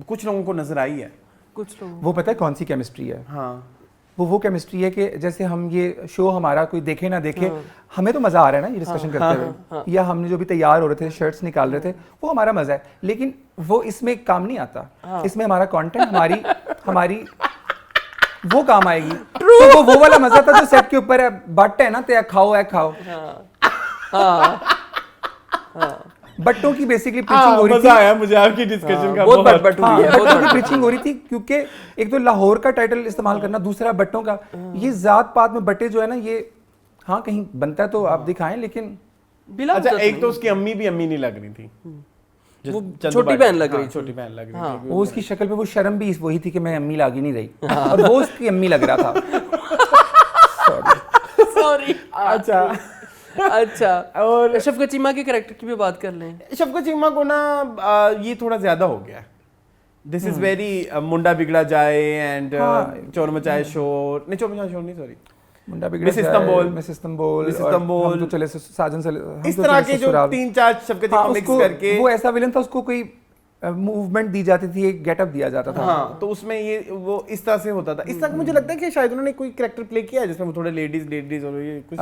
कुछ लोगों को नजर आई है, कुछ लोग। वो पता है कौन सी केमिस्ट्री है? हाँ, वो केमिस्ट्री है कि जैसे हम ये शो हमारा कोई देखे ना देखे, हमें तो मजा आ रहा है ना ये डिस्कशन करते हुए, या हमने जो भी तैयार हो रहे थे, शर्ट्स निकाल रहे थे, वो हमारा मजा है, लेकिन वो इसमें काम नहीं आता। इसमें हमारा कंटेंट, हमारी वो काम आएगी, तो वो वाला मजा था जो सेट के ऊपर है, बट है ना, तो खाओ। बट्टों की बेसिकली प्रीचिंग हो रही थी, मजा आया मुझे आपकी डिस्कशन का, बहुत बट हुई है, बट्टों की प्रीचिंग हो रही थी, क्योंकि एक तो लाहौर का टाइटल इस्तेमाल करना, दूसरा बट्टों का, ये जात पात में बट्टे जो है ना, ये हाँ कहीं बनता है तो आप दिखाएं, लेकिन अच्छा, एक तो उसकी अम्मी नहीं लग रही थी, वो छोटी बहन लग रही, छोटी बहन लग रही थी, वो उसकी शक्ल पे वो शर्म भी वही थी कि मैं अम्मी लागी नहीं रही, और वो उसकी अम्मी लग रहा था। सॉरी। अच्छा, और शफकत चीमा के कैरेक्टर की भी बात कर लें। शफकत चीमा को ना ये थोड़ा ज्यादा हो गया, दिस इज वेरी मुंडा बिगड़ा जाए एंड चोर मचाए शोर नहीं, सॉरी, मुंडा बिगड़ा मिस इस्तांबुल, हम तो चले साजन से, इस तरह के जो 3-4 शफकत चीमा मिक्स करके, वो ऐसा विलन था, उसको कोई मूवमेंट दी जाती थी, एक गेटअप दिया जाता था, हाँ, तो उसमें ये वो इस तरह से होता था। इस तरह मुझे लगता है कि शायद उन्होंने कोई कैरेक्टर प्ले किया है जिसमें वो थोड़े लेडीज और ये कुछ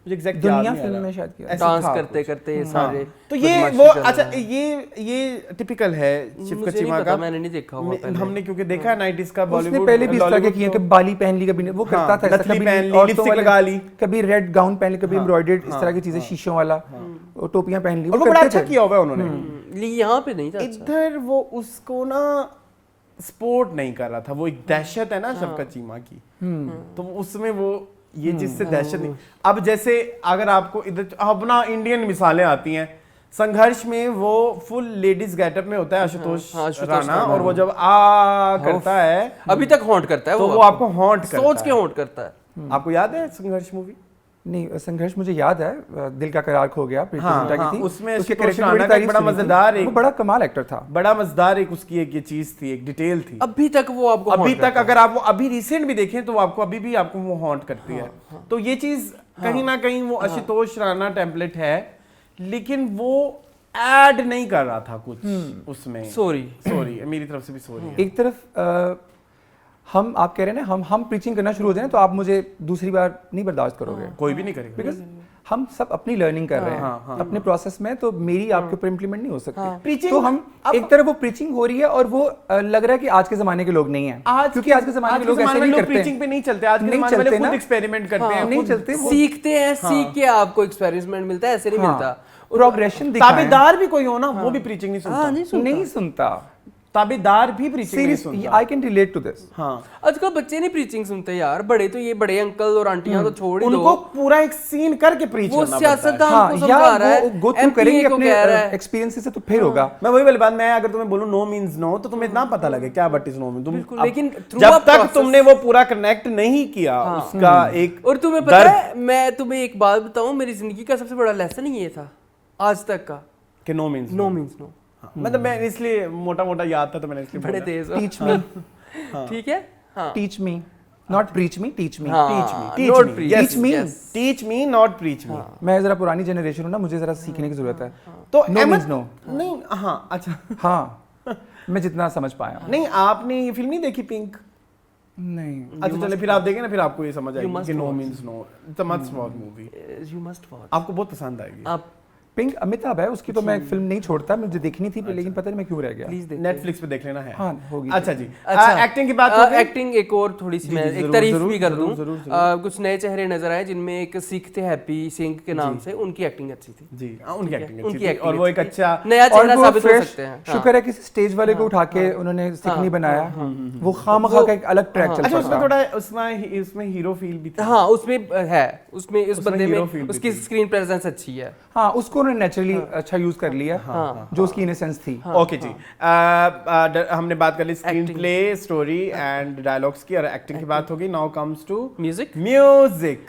मुझे एग्जैक्ट दुनिया फिल्म में शायद किया, डांस करते सारे, तो ये वो अच्छा, ये टिपिकल है शफकत चीमा का, मैंने नहीं देखा हुआ पहले, हमने क्योंकि देखा है 90s का बॉलीवुड, उसने पहले भी इस तरह के किए कि बाली पहन ली, कभी वो करता था, नथनी पहन ली, लिपस्टिक लगा ली, कभी रेड गाउन पहन ली, कभी एम्ब्रॉयडर्ड इस तरह की चीजें, शीशों वाला, टोपियां पहन ली, और वो बड़ा अच्छा किया हुआ है उन्होंने। यहाँ पे नहीं था, इधर वो उसको ना सपोर्ट नहीं कर रहा था, वो एक दहशत है ना शफकत चीमा की, तो उसमें वो ये चीज से दहशत नहीं। अब जैसे अगर आपको इधर अपना इंडियन मिसालें आती हैं, संघर्ष में वो फुल लेडीज गेटअप में होता है आशुतोष राणा, और वो जब करता है, अभी तक हॉन्ट करता है, तो वो आपको हॉन्ट करता है, सोच के हॉन्ट करता है। आपको याद है संघर्ष मूवी? नहीं, संघर्ष मुझे याद है, दिल का करार खो गया, प्रीति जिंटा की थी, उसमें उसके कैरेक्टर बड़ा मजेदार, वो बड़ा कमाल एक्टर था, बड़ा मजेदार, एक उसकी एक ये चीज थी, एक डिटेल थी, अभी तक वो आपको, अभी तक अगर आप वो अभी रिसेंट भी देखें तो आपको अभी भी आपको वो हॉन्ट करती है। तो ये चीज कहीं ना कहीं वो आशुतोष राणा टेम्पलेट है, लेकिन वो ऐड नहीं कर रहा था कुछ उसमें। सॉरी मेरी तरफ से भी सॉरी। एक तरफ हम आप कह रहे हैं ना हम प्रीचिंग करना शुरू हो जाए तो आप मुझे दूसरी बार नहीं बर्दाश्त करोगे, कोई भी नहीं करेगा बिकॉज हम सब अपनी लर्निंग कर रहे हैं अपने प्रोसेस में, तो मेरी आपके ऊपर इम्प्लीमेंट नहीं हो सकती। तो हम एक तरफ वो प्रीचिंग हो रही है और वो लग रहा है कि आज के जमाने के लोग नहीं है, क्योंकि आज के जमाने के लोग ऐसे नहीं करते, प्रीचिंग पे नहीं चलते, आज के जमाने वाले खुद एक्सपेरिमेंट करते हैं, नहीं चलते, सीखते हैं, सीख के आपको एक्सपेरिमेंट मिलता है, ऐसे नहीं मिलता। प्रोग्रेशन दिखाएं। ताबेदार भी कोई हो ना वो भी प्रीचिंग नहीं सुनता। नहीं सुनता, ताबेदार भी प्रीचिंग नहीं सुनता। I can relate to this. हाँ, आजकल बच्चे नहीं प्रीचिंग सुनते यार, बड़े तो ये बड़े अंकल और आंटियां तो छोड़ ही दो, उनको पूरा एक सीन करके प्रीच वो करना पड़ता है। सियासतदान को समझा रहा है, गो थ्रू करेंगे MPA को अपने कह रहा है। एक्सपीरियंसेस से तो फिर होगा। मैं वही वाली बात, मैं अगर तुम्हें बोलूं नो मींस नो तो तुम्हें इतना पता लगे क्या व्हाट इज नो मीन, तुम लेकिन through जब a तक process- तुमने वो पूरा कनेक्ट नहीं किया उसका एक और तुम्हें पता है, मैं तुम्हें एक बात बताऊं, मेरी जिंदगी का सबसे बड़ा लेसन ये था आज तक का, कि no means no means no. मतलब मैं इसलिए मोटा मोटा याद था तो मैंने इसलिए बड़े बोला। तेज हो। टीच मी, ठीक है, हाँ, teach me, not preach me, teach me. not preach, Teach me. yes. Teach me not preach me. मैं जरा पुरानी जनरेशन हूँ ना, मुझे जरा सीखने की जरूरत है। तो No means no। नहीं, हाँ अच्छा हाँ, मैं जितना समझ पाया हूँ। नहीं, आपने ये फिल्म नहीं देखी पिंक? नहीं, अच्छा चलिए फिर आप देखें ना, फिर आपको ये समझ आएगी कि no means no. It's a must watch movie, you must watch. आपको बहुत पसंद आएगी। आप पिंक अमिताभ है, उसकी तो मैं फिल्म नहीं छोड़ता, मुझे देखनी थी लेकिन पता नहीं मैं क्यों रह गया। प्लीज देख, नेटफ्लिक्स पे देख लेना है। हाँ, होगी। अच्छा जी, अच्छा, एक्टिंग की बात हो गई। एक्टिंग एक और थोड़ी सी जी, मैं जी, एक जरूर, तारीफ जरूर, भी कर जरूर, दूं। जरूर, जरूर। कुछ नए चेहरे नजर आए जिनमें एक सीखते हैप्पी सिंह के नाम से, उनकी एक्टिंग अच्छी थी। जी, उनकी एक्टिंग उनकी अच्छी थी acting और वो एक अच्छी थी। अच्छा नया और चेहरा वो साबित हो fresh, सकते हैं। शुक्र है किसी स्टेज वाले को उठा के उन्होंने सिकनी बनाया, वो खामखा का एक अलग ट्रैक अच्छा, चल उसमें पड़ा। थोड़ा उसमें हीरो फील भी था। हाँ, उसमें है, उसमें उस उसमें बंदे hero में feel भी उसकी थी। स्क्रीन प्रेजेंस अच्छी है। हाँ, उसको उन्होंने नेचुरली अच्छा यूज कर लिया, जो उसकी इनोसेंस थी। ओके जी, हमने बात कर ली screenplay, story and dialogues की, और एक्टिंग की बात होगी। Now comes to music music.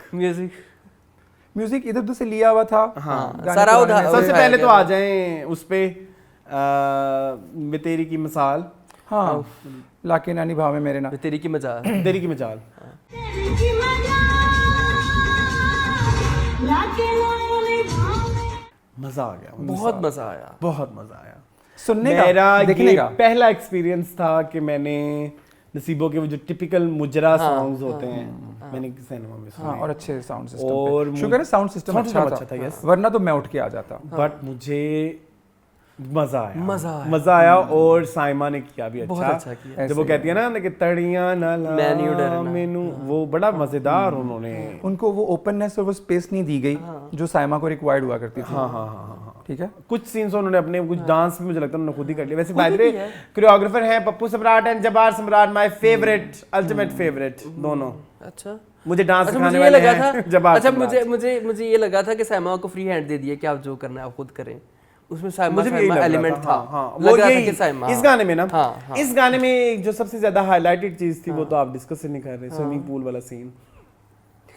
Music इधर उधर से लिया हुआ था। हाँ, गाने सारा पुराने उधर- में- सबसे उठाया पहले तो गया आ जाएं उस पे तेरी की मिसाल, हाँ, लाके नानी भाव में मेरे ना। तेरी की मजा। तेरी की मिसाल। मजा आ गया, बहुत मजा आया। बहुत मजा आया। सुनने मेरा का, देखने ये का। पहला एक्सपीरियंस था कि मैंने नसीबों के वो जो टिपिकल मुजरा सॉन्ग्स होते हैं, मैंने सिनेमा में सुने। हाँ, और अच्छे साउंड सिस्टम और पे। शुक्र है साउंड सिस्टम sound system अच्छा अच्छा था, yes। वरना तो मैं उठ के आ जाता। बट मुझे मजा आया, मजा आया। और साइमा ने किया भी बहुत अच्छा किया। जब वो कहती है ना कि तड़ियां ना ला मैं नहीं डरना। मैनू, वो बड़ा मजेदार उन्होंने। उनको वो ओपननेस और वो स्पेस नहीं दी गई जो साइमा को रिक्वायर्ड हुआ करती थी। हाँ हाँ हाँ हाँ, ठीक है। कुछ सीन्स उन्होंने अपने कुछ डांस भी मुझे लगता है उन्होंने खुद ही कर लिया। वैसे बाय द वे कोरियोग्राफर हैं पप्पू सम्राट एंड जब्बार सम्राट, माय फेवरेट, अल्टीमेट फेवरेट दोनों। अच्छा, मुझे डांस अच्छा, सिखाने मुझे ये वाले लगा हैं था जब्बार अच्छा सम्राट। मुझे ये लगा था कि साइमा को फ्री हैंड दे दिया कि आप जो करना है आप खुद करें। उसमें साइमा मुझे भी यही लग रहा एलिमेंट था। हाँ, हाँ, लग वो रहा था यही कि साइमा इस गाने में ना, हाँ। इस गाने में जो सबसे ज्यादा हाईलाइटेड चीज थी वो तो आप डिस्कस नहीं कर रहे, स्विमिंग पूल वाला सीन।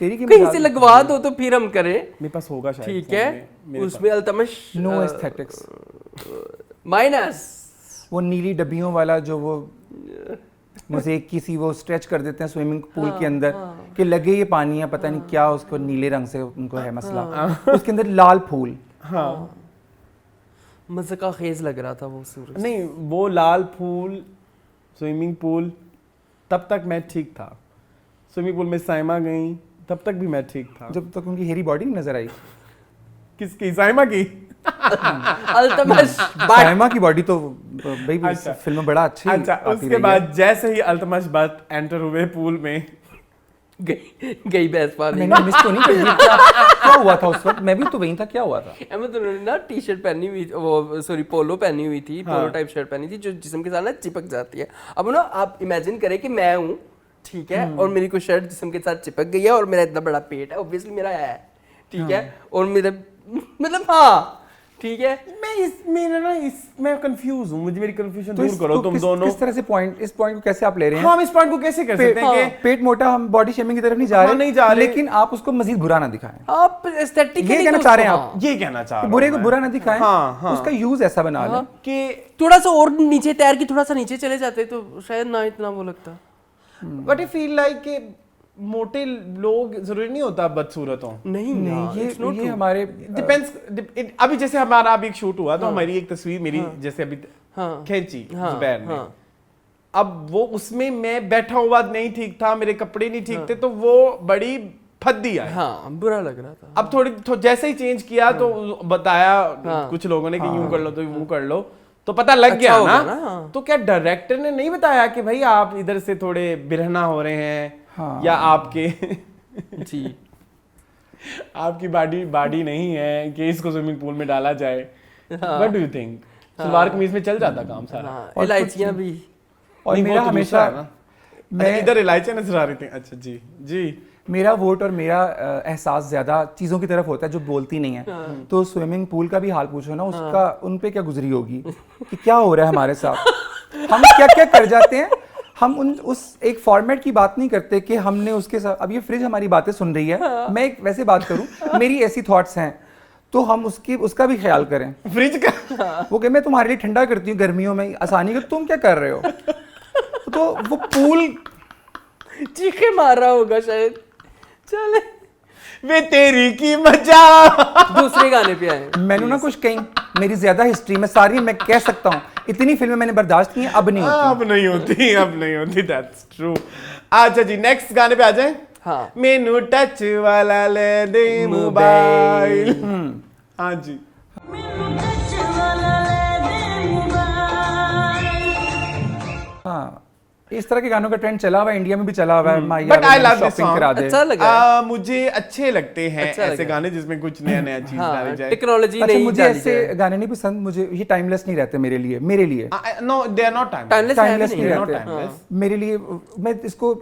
तेरी की कहीं से लगवा दो तो फिर हम करें, मेरे पास होगा शायद ठीक फोन है। में, मेरे उसमें अल्तमश नो एस्थेटिक्स, माइनस वो नीली डब्बियों वाला जो वो मोज़ेक की सी वो स्ट्रेच कर देते हैं स्विमिंग पूल के अंदर कि लगे ये पानी है, पता नहीं क्या उसको नीले रंग से उनको है मसला, उसके अंदर लाल फूल। हाँ, मजे का खेज लग रहा था वो सूरज। नहीं वो लाल फूल स्विमिंग पूल, तब तक मैं ठीक था। स्विमिंग पूल में साइमा गई तब तक भी मैं ठीक था। जब तक उनकी हेरी बॉडी नहीं नजर आई। किसकी? साइमा की? अल्तमश साइमा की बॉडी तो भाई अच्छा। फिल्म में बड़ा अच्छी अच्छा, आती उसके रही है। बाद जैसे ही अल्तमश भट्ट एंटर हुए पूल में, गई भैंस पानी। मैंने मिस तो नहीं कर दिया। क्या हुआ था उस वक्त? मैं भी तो वहीं था, क्या हुआ था? अहमद उन्होंने ना टी शर्ट पहनी हुई, वो सॉरी पोलो पहनी हुई थी, हाँ। पोलो टाइप शर्ट पहनी थी जो जिस्म के साथ ना चिपक जाती है। अब ना आप इमेजिन करें कि मैं हूँ, ठीक है, और मेरी कोई शर्ट जिस्म के साथ चिपक गई है और मेरा इतना बड़ा पेट है, ऑब्वियसली मेरा है, ठीक है, और मेरे मतलब हाँ ठीक है। मैं कंफ्यूज हूँ, मुझे मेरी कंफ्यूजन तो दूर करो तुम दोनों। किस तरह से इस पॉइंट को कैसे आप ले रहे हैं? हाँ, हम इस पॉइंट को कैसे कर सकते हैं कि पेट मोटा, हम बॉडी शेमिंग की तरफ नहीं जा हाँ, रहे, नहीं जा रहे। लेकिन आप उसको मजीद बुरा ना दिखाएं। आप एस्थेटिक ये कहना चाह रहे हैं आप? ये कहना चाह रहा हूँ बुरे को मैं। बुरा ना दिखाएं, हाँ, हाँ। उसका यूज ऐसा बना लें कि थोड़ा सा और नीचे तैर के थोड़ा सा नीचे चले जाते तो शायद ना इतना वो लगता। बट आई फील लाइक कि मोटे लोग जरूरी नहीं होता बदसूरत हो। नहीं ये हमारे डिपेंड्स। अभी जैसे हमारा अभी एक शूट हुआ तो हमारी एक तस्वीर मेरी जैसे अभी खींची जुबैर ने, अब वो उसमें मैं बैठा हुआ नहीं ठीक था, मेरे कपड़े नहीं ठीक थे, तो वो बड़ी फद्दी आई। हाँ, बुरा लग रहा था। अब थोड़ी जैसे ही चेंज किया तो बताया कुछ लोगों ने कि यूं कर लो तो यूं कर लो, तो पता लग गया ना। तो क्या डायरेक्टर ने नहीं बताया कि भाई आप इधर से थोड़े बिरहना हो रहे हैं या आपके जी आपकी बॉडी नहीं है कि इसको स्विमिंग पूल में डाला जाए? What do you think? Salwar kameez में चल जाता काम सारा। इलायचियां भी। और मेरा हमेशा मैं इधर इलायचियां नजर आ रही थी। अच्छा जी जी। मेरा वोट और मेरा एहसास ज्यादा चीजों की तरफ होता है जो बोलती नहीं है। तो स्विमिंग पूल का भी हाल पूछो ना, उसका उन पे क्या गुजरी होगी कि क्या हो रहा है हमारे साथ, हम क्या क्या कर जाते हैं। हम उस एक फॉर्मेट की बात नहीं करते कि हमने उसके साथ, अब ये फ्रिज हमारी बातें सुन रही है, मैं एक वैसे बात करूं, मेरी ऐसी थॉट्स हैं तो हम उसका भी ख्याल करें। फ्रिज का वो कहे मैं तुम्हारे लिए ठंडा करती हूँ गर्मियों में आसानी का, तुम क्या कर रहे हो? तो वो पूल चीखे मार रहा होगा शायद। चले वे तेरी की मजा। दूसरे गाने पे आए। मैंने ना कुछ कहीं मेरी ज्यादा हिस्ट्री में सारी मैं कह सकता हूँ, इतनी फिल्में मैंने बर्दाश्त की हैं, अब नहीं होती। अब नहीं होती दैट्स ट्रू। अच्छा जी, नेक्स्ट गाने पे आ जाएं। हाँ। मेनू टच वाला ले दे मोबाइल। हाँ जी। हाँ, इस तरह के गानों का ट्रेंड चला हुआ है, इंडिया में भी चला हुआ है। But I love this shopping song. करा दे। अच्छा लगा। मुझे अच्छे लगते हैं अच्छा ऐसे लगा। गाने जिसमें कुछ नया चीज डाली जाए। टेक्नोलॉजी अच्छा, नहीं मुझे डाली ऐसे जाए। गाने नहीं पसंद, मुझे ये टाइमलेस नहीं रहते मेरे लिए। No they are not Timeless timeless है नहीं भी not रहते timeless. मेरे लिए। मैं इसको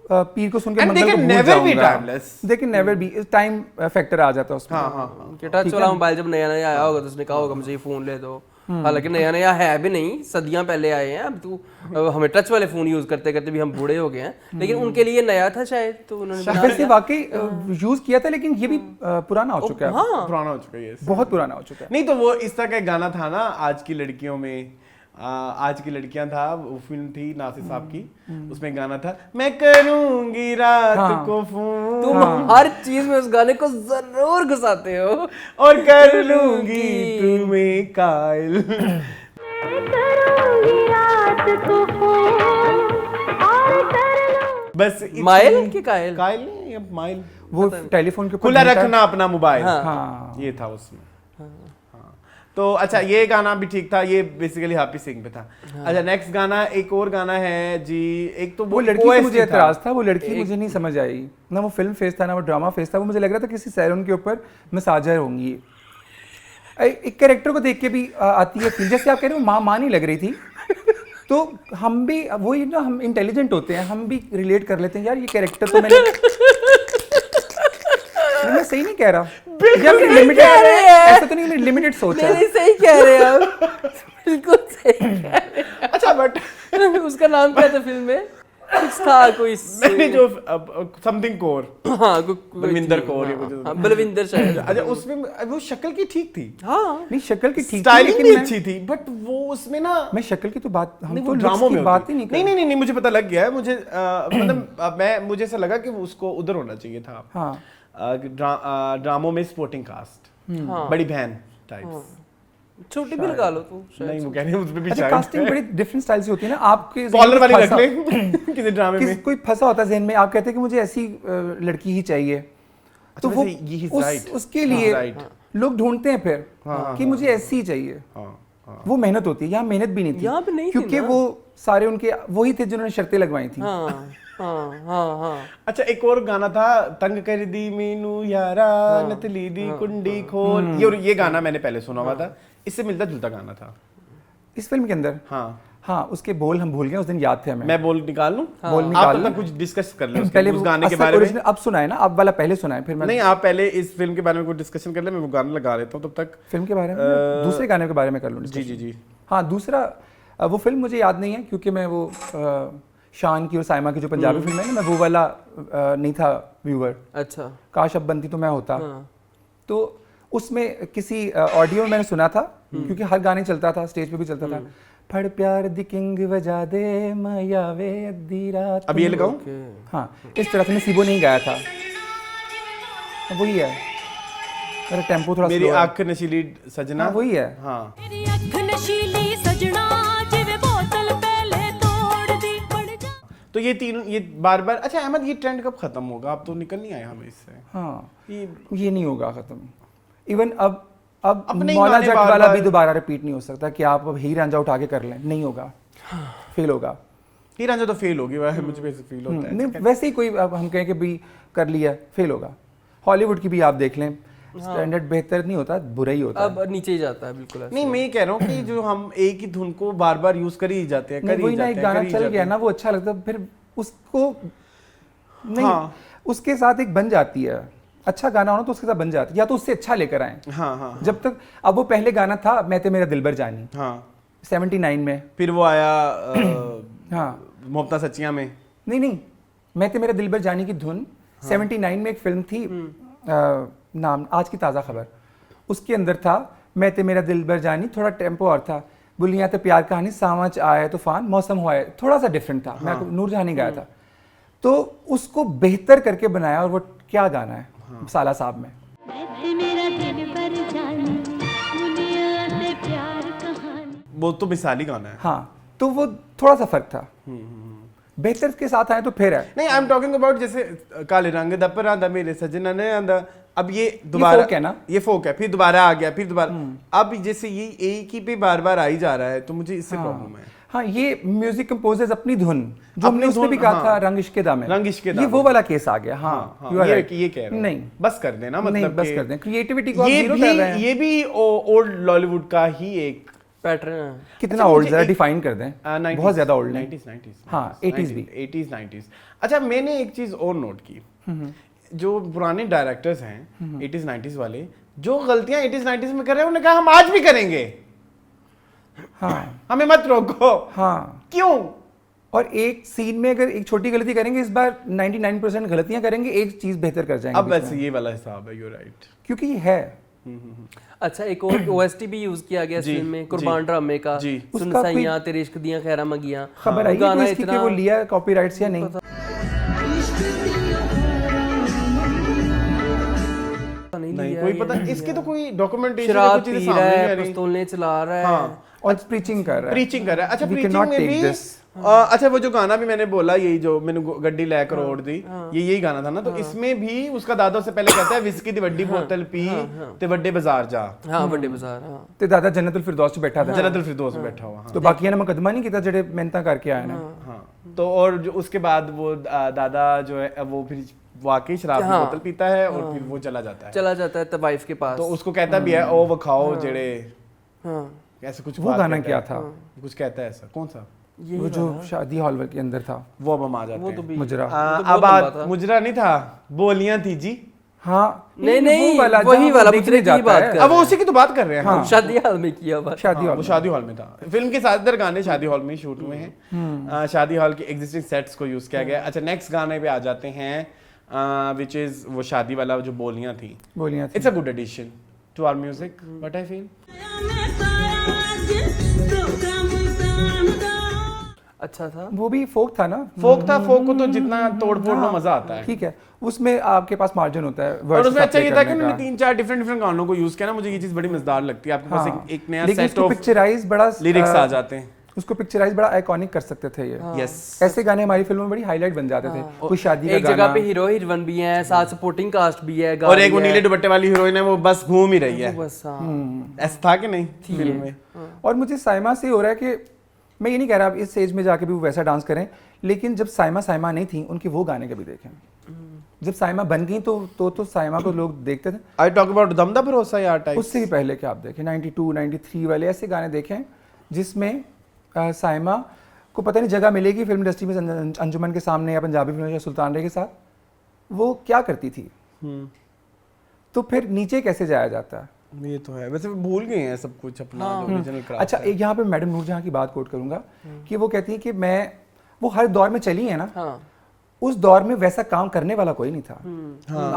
पीर को सुन के And they मंगल को can भूल never be जाऊंगा। timeless. They can never be, time factor आ जाता है उसमें। कि टच वाला मोबाइल जब नया नया आया होगा तो उसने कहा होगा मुझे ये फोन ले दो। हालांकि नया नया है भी नहीं, सदियां पहले आए हैं। अब तू हमें टच वाले फोन यूज करते करते भी हम बूढ़े हो गए हैं, लेकिन उनके लिए नया था शायद, तो उन्होंने बना वैसे लिया। वाकई यूज किया था, लेकिन ये भी पुराना हो चुका है। पुराना हो चुका है ये। बहुत पुराना हो चुका है। नहीं तो वो इस तरह का एक गाना था ना, आज की लड़कियों में, आज की लड़कियां था, वो फिल्म थी नासिर साहब की, उसमें गाना था मैं करूंगी रात को फोन, तुम हर चीज में उस गाने को जरूर घुसाते हो। और कर लूंगी तुम्हें कायल। बस माइल के कायल? कायल नहीं, अब माइल। वो टेलीफोन के ऊपर खुला घंटा- रखना अपना मोबाइल। हाँ। ये था उसमें। हाँ। तो अच्छा, ये गाना भी ठीक था, ये बेसिकली हैप्पी सिंह पे था। अच्छा, नेक्स्ट गाना, एक और गाना है जी, एक तो वो लड़की से मुझे एतराज था, वो लड़की मुझे नहीं समझ आई ना, वो फिल्म फेस था ना वो ड्रामा फेस था। वो मुझे लग रहा था किसी सैलून के ऊपर मसाजर होंगी। एक कैरेक्टर को देख के भी आती है फील, जैसे आप कह रहे हो माँ नहीं लग रही थी। तो हम भी वही ना, हम इंटेलिजेंट होते हैं, हम भी रिलेट कर लेते हैं यार ये कैरेक्टर तो मैं सही नहीं कह रहा, लिमिटेड ऐसा तो नहीं, लिमिटेड सोच है। नहीं, सही कह रहे हैं आप, बिल्कुल सही कह रहे हैं। अच्छा, बट उसका नाम क्या था फिल्म में? कुछ था कोई मैंने जो समथिंग कौर, हाँ, बलविंदर कौर या कुछ। हाँ, बलविंदर शायद। अच्छा, उसमें वो शक्ल की ठीक थी, हाँ, नहीं शक्ल की ठीक थी, स्टाइलिंग लेकिन भी अच्छी थी, बट वो उसमें ना, मैं शक्ल की तो बात, हम नहीं, तो वो looks ड्रामों की में बात ही नहीं कर नहीं, नहीं, मुझे पता लग गया है। मुझे मुझे ऐसा लगा कि उसको उधर होना चाहिए था। हाँ। ड्रामों में स्पोर्टिंग कास्ट, बड़ी बहन टाइप्स। छोटी भी लगा लो तू शायद। नहीं, वो कह रहे हैं उसमें भी अच्छा, शायद कास्टिंग बड़ी डिफरेंट स्टाइल से होती है ना, आपके कॉलर वाली रख ले किसी ड्रामे में। कोई फंसा होता है ज़हन में, आप कहते हैं कि मुझे ऐसी लड़की ही चाहिए, तो वो उसके लिए लोग ढूंढते हैं फिर कि मुझे ऐसी ही चाहिए। वो मेहनत होती है, यहाँ मेहनत भी नहीं थी, यहाँ पे नहीं थी क्योंकि ना। वो सारे उनके वही थे जिन्होंने शर्तें लगवाई थी। हाँ। अच्छा, एक और गाना था, तंग कर दी मीनू यारा, नतली दी कुंडी खोल। ये गाना मैंने पहले सुना हुआ था, इससे मिलता जुलता गाना था इस फिल्म के अंदर। हाँ, उसके बोल हम भूल गए, उस दिन याद थे हमें। मैं बोल निकाल लूं? बोल आप निकाल तब लूं? तक कुछ डिस्कस कर ले पहले उस गाने के बारे में। अब सुनाए ना, अब वाला पहले सुनाए, फिर मैं नहीं, आप पहले इस फिल्म के बारे में कुछ डिस्कशन कर ले, मैं वो गाना लगा लेता हूँ तब तक। फिल्म के बारे में दूसरे गाने के बारे में कर लूँ। जी। हाँ, दूसरा वो फिल्म मुझे याद नहीं है, क्योंकि मैं वो शान की और साइमा की जो पंजाबी फिल्म है ना, मैं वो वाला नहीं था व्यूअर। अच्छा। काश अब बनती तो मैं होता। तो उसमें किसी ऑडियो में मैंने सुना था, क्योंकि हर गाने चलता था, स्टेज पे भी चलता था। फड़ प्यार दी किंग बजा दे माया वे अद्धी रात। अब ये लगाऊं? हाँ, इस तरह से नसीबो नहीं गाया था, वही है। मेरा टेम्पो थोड़ा मेरी slow है। आंख नशीली सजना। हाँ, वही है। हाँ मेरी अख नशीली सजना जिवे बोतल पहले तोड़ दी पड़ जा। तो ये तीन, ये बार बार। अच्छा अहमद, ये ट्रेंड कब खत्म होगा? अब तो निकल नहीं आया हमें इससे। हाँ, ये नहीं होगा खत्म। इवन अब अपने ही मौला गाने जट बार वाला बार- भी दोबारा रिपीट नहीं हो सकता कि आप अब हीर रांझा उठा के कर लें, नहीं होगा, फेल होगा। ही रांझा तो फेल होगी, वैसे मुझे वैसे फील होता है। नहीं, वैसे ही कोई अब हम कहें कि भी कर लिया, फेल होगा। हॉलीवुड की भी आप देख लें, स्टैंडर्ड बेहतर नहीं होता, बुरा ही होता है। अब नीचे ही जाता है बिल्कुल ऐसे। नहीं, मैं ये कह रहा हूँ कि जो हम एक ही धुन को बार बार यूज कर ही जाते हैं, नहीं, कर वही ही ना, जाते एक हैं, गाना कर ही चल जाते गया हैं। ना, वो अच्छा लगता है, फिर उसको नहीं, हाँ। उसके साथ एक बन जाती है। अच्छा गाना हो ना तो उसके साथ बन जाती है, या तो उससे अच्छा लेकर आए। हाँ हाँ जब तक अब वो पहले गाना था मैं ते मेरा दिलबर जानी, हाँ। 79 में। फिर वो आया हाँ, मोहब्बत सच्चियां में। नहीं, मैं ते मेरा दिलबर जानी की धुन 79 में एक फिल्म थी, नाम आज की ताज़ा खबर, उसके अंदर था मैं ते मेरा दिलबर जानी, थोड़ा टेम्पो और था, बुलियां ते प्यार कहानी, सावच आया तूफान, मौसम हुआ है, थोड़ा सा डिफरेंट था। मैं नूरजहां नहीं गाया था, तो उसको बेहतर करके बनाया। और वो क्या गाना है साला साहब में, मेरा दिल पर जानी दुनिया से प्यार कहानी। वो तो मिसाली गाना है। हाँ, तो वो थोड़ा सा फर्क था। बेहतर के साथ आए तो फिर है। नहीं, आई एम टॉकिंग अबाउट जैसे काले रंग दा पर आंदा मेरे सजना ने आंदा, अब ये दोबारा folk है ना? ये फोक है, फिर दोबारा आ गया, फिर दोबारा। अब जैसे ये एक ही पे बार बार आ ही जा रहा है, तो मुझे इससे प्रॉब्लम है। हाँ, ये म्यूजिक कंपोजर्स अपनी धुन, जो हमने अपनी उसमें धुन, भी कहा हाँ। था रंग इश्के दामन, रंग इश्के ये दामन। वो वाला केस आ गया। हाँ, हाँ, you are ये right। ये कह रहा हूँ। नहीं, बस कर देना, मतलब नहीं, बस कि कर दें, क्रिएटिविटी को आप ये जीरो कर रहे हैं। भी, ये भी ओल्ड लॉलीवुड का ही एक पैटर्न है। कितना अच्छा, ओल्ड, मुझे जरा एक- डिफाइन कर दें। 90s, बहुत ज्यादा ओल्ड नहीं। 90s हाँ, 80s भी। 80s 90s। अच्छा, मैंने एक चीज और नोट की, जो पुराने डायरेक्टर्स हैं 80s 90s वाले, जो गलतियां 80s 90s में कर रहे हैं, उन्होंने कहा हम आज भी करेंगे, हाँ हमें मत रोको। हाँ, क्यों? और एक सीन में अगर एक छोटी गलती करेंगे, इस बार 99% गलतियां करेंगे, एक चीज बेहतर कर जाएंगे अब बीच वैसे में। ये वाला हिसाब है, यू राइट। क्योंकि ये है। अच्छा, एक और ओएसटी भी यूज किया गया जी, फिल्म में, जी, कुर्बान ड्रामे का, जी। सुन उसका कोई- साइयां तेरे इश्क दियां खैरा मगियां। खबर आई गाना है इसकी कि वो लिया कॉपीराइट्स या नहीं? नहीं, कोई पता, इसके तो कोई डॉक्यूमेंटेशन शराब कुछ चीजें पी सामने रहा नहीं आ है, रही। पिस्तौलें चला रहा है। हाँ, और प्रीचिंग कर रहा है। प्रीचिंग कर रहा है। अच्छा, We प्रीचिंग cannot में take भी this। अच्छा, वो जो गाना भी मैंने बोला, यही जो मैंने गड्डी लै करोड़ दी, ये यही गाना था ना, तो इसमें भी उसका दादा उससे पहले कहता है विस्की दी वड्डी बोतल पी ते वड्डे बाजार जा, हाँ, बड़े बाजार। हाँ, ते दादा जन्नतुल फिरदौस च बैठा था, जन्नतुल फिरदौस में बैठा हुआ। हाँ तो बाकी ने मुकदमा नहीं किया जेडे मेहनत करके आए ना। हाँ, तो और जो उसके बाद वो दादा जो है वो फिर वाकई शराब की बोतल पीता है और फिर वो चला जाता है, चला जाता है तब वाइफ के पास। तो उसको कहता भी है ओ वो खाओ जेड़े, हाँ, ऐसे कुछ वो बात गाना कहता क्या है। था? कुछ कहता है ऐसा, कौन सा? वो जो शादी हॉल के अंदर था, वो अब हम आ जाते वो तो हैं। भी मुजरा। तो बहुत अब लंबा था। मुजरा नहीं था, बोलियां थी जी। हाँ, नहीं, वो वाला वही जहाँ वो वाला देखने मुजरे की जाता बात है। कर अब वो उसी की तो बात कर रहे हैं। हाँ। शादी हाल में किया बात। शादी हाँ, हॉल वो में। शादी हॉल में था। फिल्म के ज्यादातर गाने शादी हॉल में ही शूट हुए हैं। शादी हॉल के एग्जिस्टिंग सेट्स को यूज किया गया। अच्छा, नेक्स्ट गाने पे आ जाते हैं, विच इज वो शादी वाला जो बोलियां थी। बोलियां थी। It's a good addition to our music, what I feel. अच्छा था। वो भी फोक था ना। फोक था, फोक को तो जितना तोड़ फोड़ लो मजा आता है। ठीक है, उसमें आपके पास मार्जिन होता है और वर्ड्स उसमें का अच्छा play ये था कि करने उन्होंने का। 3-4 डिफरेंट गानों को यूज किया ना, मुझे ये चीज बड़ी मजेदार लगती है। आपके पास हाँ। एक नया लेकिन सेट उसको ऑफ पिक्चराइज बड़ा लिरिक्स आ जाते हैं। उसको पिक्चराइज बड़ा आइकॉनिक कर सकते थे ये। यस, ऐसे गाने हमारी फिल्मों में बड़ी हाईलाइट बन जाते थे। कोई शादी का एक गाना, जगह पे हीरो हीरोइन भी है, साथ सपोर्टिंग कास्ट भी है, गा और एक रही वो है। नीले दुपट्टे वाली हीरोइन है, वो बस घूम ही रही है। बस हाँ। ऐसा था कि नहीं फिल्म में? और मुझे साइमा से हो रहा है कि मैं ये नहीं कह रहा आप इस स्टेज में जाके भी वो वैसा डांस करें, लेकिन जब साइमा नहीं थी, उनके वो गाने कभी देखें। जब साइमा बन गई तो साइमा को लोग देखते थे। आई टॉक अबाउट दमदा भरोसा यार टाइप। उससे भी पहले के आप देखें 92, 93 वाले ऐसे गाने देखें जिसमें साइमा को पता नहीं जगह मिलेगी फिल्म इंडस्ट्री में, अंजुमन के सामने या पंजाबी फिल्म या सुल्तान रे के साथ, वो क्या करती थी। तो फिर नीचे कैसे जाया जाता है। ये तो है, वैसे भूल गए हैं सब कुछ अपना जो ओरिजिनल क्राफ्ट। अच्छा, एक यहाँ पे मैडम नूरजहां की बात कोट करूंगा कि वो कहती है कि वो हर दौर में चली है ना, हाँ, उस दौर में वैसा काम करने वाला कोई नहीं था।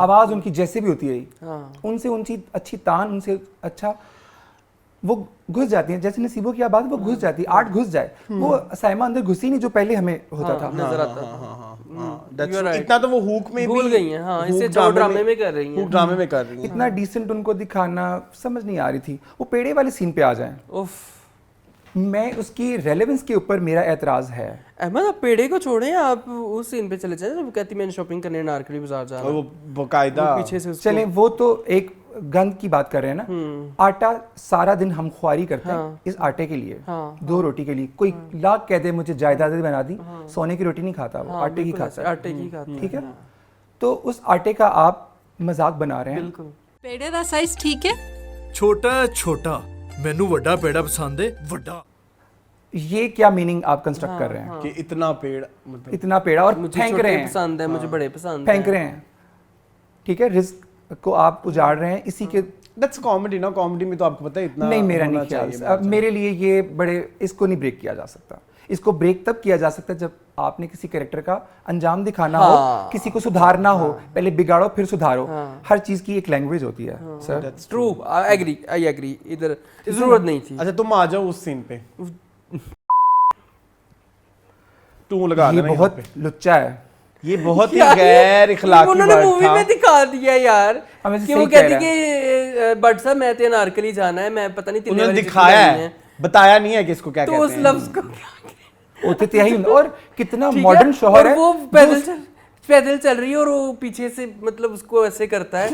आवाज उनकी जैसे भी होती रही, हाँ। उनसे उनकी अच्छी तान, उनसे अच्छा वो घुस जाती है, जैसे नसीबों की आबाद वो घुस जाती है, आर्ट घुस जाए, वो साइमा अंदर घुसी नहीं जो पहले हमें होता था। नजर आता That's true. इतना तो वो हुक में भूल भी गई हैं, हाँ, इससे हुक जो ड्रामे में कर रही हैं। हुक ड्रामे में कर रही हैं। इतना डिसेंट उनको दिखाना समझ नहीं आ रही थी। वो पेड़े वाले सीन पे आ जाएं, उफ, मैं उसकी रेलेवेंस के ऊपर मेरा एतराज है। अहमद आप पेड़े को छोड़ें, आप उस सीन पे चले जाएं जब कहती मैंने शॉपिंग करने नारकली बाजार जाना, और वो बकायदा पीछे से उसको चलें, वो तो एक गंद की बात कर रहे हैं ना। आटा सारा दिन हम ख्वारी करते हैं इस आटे के लिए, 2 रोटी के लिए। कोई लाख कह दे मुझे जायदाद बना दी, सोने की रोटी नहीं खाता, वो आटे की खाता है। आटे की खाते हैं। ठीक है, तो उस आटे का आप मजाक बना रहे हैं। बिल्कुल। पेड़े ਦਾ ਸਾਈਜ਼ ਠੀਕ ਹੈ ਛੋਟਾ ਹੈ ਛੋਟਾ ਮੈਨੂੰ ਵੱਡਾ ਪੇੜਾ ਪਸੰਦ ਹੈ ਵੱਡਾ ये क्या मीनिंग आप कंस्ट्रक्ट कर रहे हैं? कि इतना पेड़ मतलब इतना पेड़ा और मुझे फेंक छोटे रहे हैं, पसंद है, मुझे बड़े पसंद फेंक रहे हैं। ठीक है, रिस्क को आप उजाड़ रहे हैं इसी के। दैट्स कॉमेडी ना, कॉमेडी में तो आपको पता है इतना नहीं, मेरा होना नहीं ख्याल। चाहिए, अब मेरे लिए ये बड़े, इसको नहीं ब्रेक किया जा सकता। इसको ब्रेक तब किया जा सकता है जब आपने किसी कैरेक्टर का अंजाम दिखाना हो, किसी को सुधारना हो, पहले बिगाड़ो फिर सुधारो। हर चीज की एक लैंग्वेज होती है सर। ट्रू, आई एग्री, इधर जरूरत नहीं थी। अच्छा तुम आ जाओ उस सीन पे, टू लगा ये देना यहाँ बहुत पे। लुच्चा है। ये बहुत ही यार, गैर इखलाकी उन्होंने वर्ड मूवी था। में दिखा दिया यार हम ऐसे कि सही वो कह कहती रहे कि बट साहब मैं तो नारकली जाना है, मैं पता नहीं तिल्ले उन्होंने वाली दिखाया चिट्ठी है, करनी बताया नहीं है कि इसको क्या तो कहते उस हैं। लफ्ज को होते थे यही। और कितना ठीक मॉडर्न है? शोहर और है, वो पैदल चल रही है और वो पीछे से मतलब उसको ऐसे करता है,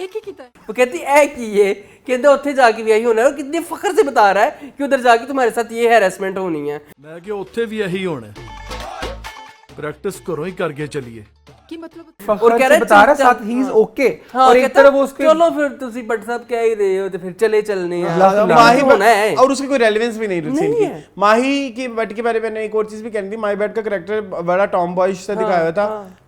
एक ही ਕੀਤਾ वो कहती है कि ये कहते ਉੱਥੇ जाके भी यही होना है, और कितने फख्र से बता रहा है कि उधर जाके तुम्हारे साथ ये हैरेसमेंट होनी है। ਮੈਂ ਕਿ ਉੱਥੇ ਵੀ ਇਹੀ होना प्रैक्टिस घरों ही करके चलिए ਕੀ ਮਤਲਬ फखर और कह से रहा है बता रहा चुपचाप- साथ ही इज हाँ। ओके। हाँ, और एक कहता तरफ वो उसके चलो फिर तुसी बट साहब कह ही रहे हो तो फिर चले चलने हैं। हाँ, माही होना है। और उसकी कोई रेलेवेंस भी नहीं सीन की। है। माही की बट के बारे में मैंने एक और चीज भी कहनी थी। माही बट का कैरेक्टर बड़ा टॉम बॉयज से दिखाया हुआ था,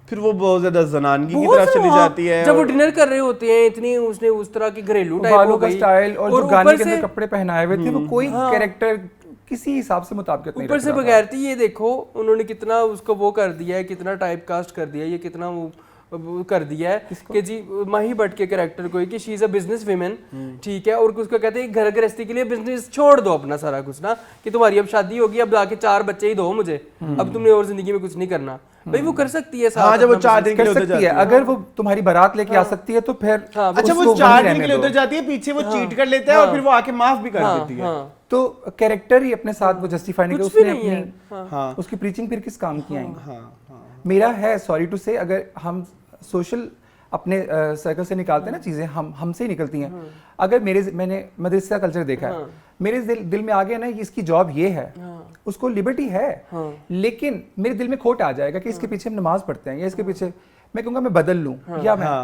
फिर वो बहुत ज्यादा जनानगी की बहुत तरफ चली हाँ, जाती है। जब वो डिनर कर रहे होते हैं इतनी उसने उस तरह की घरेलू टाइप बालों हो का गई स्टाइल और जो ऊपर गाने के से- अंदर कपड़े पहनाए हुए थे, वो कोई कैरेक्टर किसी हिसाब से मुताबिकत नहीं ऊपर से रख रहा था। बगैरती ये देखो उन्होंने कितना उसको वो कर दिया है, कितना टाइप कास्ट कर दिया है, ये कितना वो कर दिया है कि जी माही भट्ट के कैरेक्टर को कि she is a business women, ठीक है, और उसको कहते हैं घर गृहस्थी के लिए बिजनेस छोड़ दो अपना सारा कुछ ना, कि तुम्हारी अब शादी होगी, अब जाके 4 बच्चे ही दो मुझे, अब तुमने और जिंदगी में कुछ नहीं करना। भाई वो कर सकती है, हाँ, जब वो 4 दिन के कर लिए उधर सकती जाती है, है। अगर वो तुम्हारी बारात लेके आ सकती है तो फिर अच्छा उसको वो वहीं 4 दिन रहने के लिए दो। उधर जाती है, पीछे वो चीट कर लेता है और फिर वो आके माफ भी कर देती है। तो कैरेक्टर ही अपने साथ वो जस्टिफाई नहीं कर, कुछ भी उसने नहीं है। अपनी उसकी प्रीचिंग फिर किस काम की आएंगी। मेरा है, सॉरी टू से, अगर हम सोशल अपने सर्कल से निकालते हैं ना चीजें, हमसे ही निकलती हैं। अगर मैंने मदरसा कल्चर देखा है, मेरे दिल में आ गया ना कि इसकी जॉब ये है, उसको लिबर्टी है, लेकिन मेरे दिल में खोट आ जाएगा कि इसके पीछे हम नमाज पढ़ते हैं या इसके पीछे मैं कहूँगा मैं बदल लूँ या मैं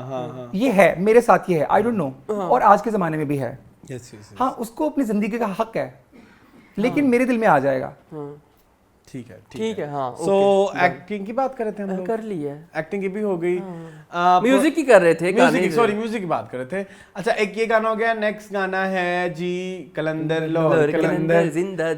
ये है मेरे साथ, ये है, आई डोंट नो, और आज के ज़माने में भी है। हाँ, उसको अपनी ज़िंदगी का हक है, लेकिन मेरे दिल में आ जाएगा। ठीक है, ठीक है, हाँ। सो एक्टिंग की बात कर रहे थे हम लोग, कर ली है, एक्टिंग की भी हो गई, म्यूजिक की कर रहे थे, म्यूजिक की बात कर रहे थे। अच्छा, एक ये गाना हो गया, नेक्स्ट गाना है जी कलंदर लोर Qalandar.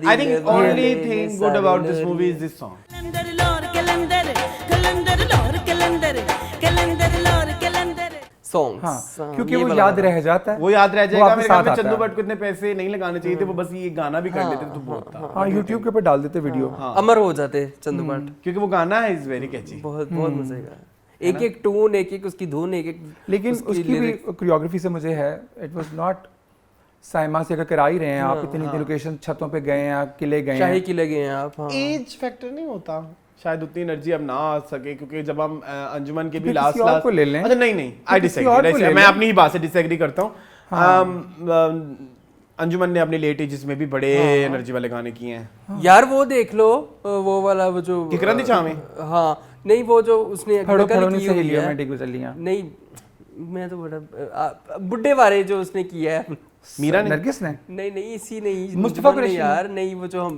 I think only thing good about this movie is this song. Qalandar ਲੋਰ ਕਲੰਦਰ ਕਲੰਦਰ ਲੋਰ ਕਲੰਦਰ ਕਲੰਦਰ ਲੋਰ ਕਲੰਦਰ सॉन्ग। हाँ, क्योंकि वो याद रह जाता है, वो याद रह वो जाएगा। आपके मेरे ख्याल साथ में आता चंदू है। भट्ट को इतने पैसे नहीं लगाने चाहिए थे, वो बस ये गाना भी कर लेते तो बहुत था। हाँ, यूट्यूब के ऊपर डाल देते वीडियो। अमर हो जाते चंदू भट्ट, क्योंकि वो गाना है इज वेरी कैची, बहुत बहुत मजे का, एक एक टून, एक एक उसकी धुन, एक एक लेकिन उसकी भी कोरियोग्राफी से मुझे है, इट वाज नॉट साइमा से अगर करा ही रहे हैं आप, इतनी लोकेशन, छतों पे गए हैं, किले गए शाही हैं, किले गए हैं आप। हाँ, एज फैक्टर नहीं होता शायद, उतनी एनर्जी अब ना आ सके, क्योंकि जब हम अंजुमन के भी फिर लास्ट किसी और को ले लें। अच्छा नहीं आई किसी और को ले डिसएग्री, मैं लें। अपनी ही बात से डिसएग्री करता हूँ। अंजुमन ने अपनी लेट एजेस में भी बड़े एनर्जी वाले गाने किए हैं। यार वो देख लो, वो वाला वो जो किकरन दी छावें। हाँ नहीं, वो जो उसने फड़ो नकल फड़ो की नहीं हुई सहेलियों है। में डिग चलियां। नहीं, मैं तो बड़ा बुड्ढे वाले जो उसने किया है, मीरा ने, नरगिस ने, नहीं इसी नहीं, मुस्तफा नहीं कुरैशी यार, नहीं वो जो हम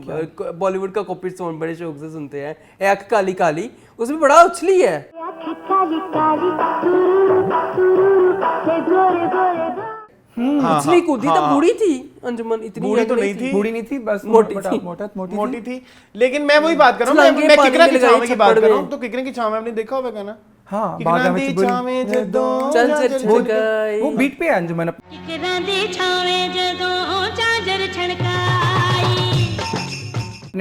बॉलीवुड का कॉपी सॉन्ग बड़े शौक से सुनते हैं, ए आँख काली काली, उसमें बड़ा उछली है। आँखें काली काली तुरुरु तुरुरु से गोरे गोरे गोरे उछली कूदी तो बूढ़ी थी अंजुमन, इतनी बूढ़ी young तो नहीं थी, बूढ़ी नहीं थी, बस मोटी थी। मोटी थी। लेकिन मैं वही बात कर रहा हूँ, मैं छलांगे किकरा की पानी में छाव की लगाई बात कर रहा छप्पड़ हूँ, तो किकरा की छाव में आपने देखा होगा गाना, हाँ कि बागा नदी में चुबुल छावे जदों चल चल वो छकाई वो बीट पे है अंजुमन इकरां दी छावे जदों चादर छणकाई।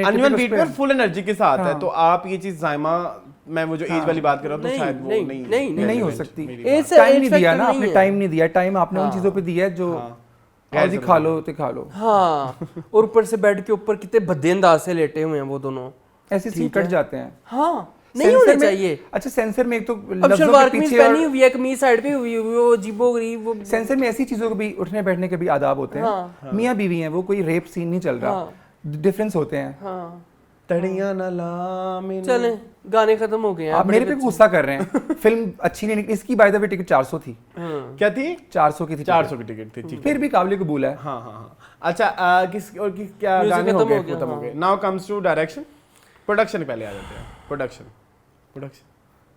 अंजुमन बीट पे और फुल एनर्जी के साथ है, तो आप ये चीज जायमा, मैं वो जो एज वाली बात कर रहा हूँ तो नहीं, शायद वो नहीं, नहीं नहीं हो सकती। एज टाइम नहीं दिया factor ना, नहीं आपने है। टाइम नहीं दिया, टाइम आपने उन चीजों पे दिया है जो आज ही खा लो तो खा लो। हाँ और ऊपर से बेड के ऊपर कितने भद्दे अंदाज से लेटे हुए हैं वो दोनों। ऐसे सीन कट जाते हैं। हाँ नहीं होने चाहिए। अच्छा सेंसर में एक तो अब लफ्जों शलवार के कमीज पीछे पहनी हुई है, कमीज साइड पे हुई हुई, वो अजीबो गरीब वो सेंसर में ऐसी चीजों के भी उठने बैठने के भी आदाब होते हैं। मियाँ बीवी हैं, वो कोई रेप सीन नहीं चल रहा, डिफरेंस होते हैं। हाँ तड़ियां न ला में चले गाने खत्म हो गए हैं। आप मेरे पे गुस्सा कर रहे हैं। फिल्म अच्छी नहीं निकली। इसकी बाय द वे टिकट 400 थी, क्या थी? 400 की थी, 400 की टिकट थी, ठीक। फिर भी काबिल कबूल है। हाँ हाँ हाँ। अच्छा किस और किस क्या Music गाने हो खत्म गए? हो गया, खत्म हो हाँ। गए। Now comes to direction, production पहले आ जाते हैं। प्रोडक्शन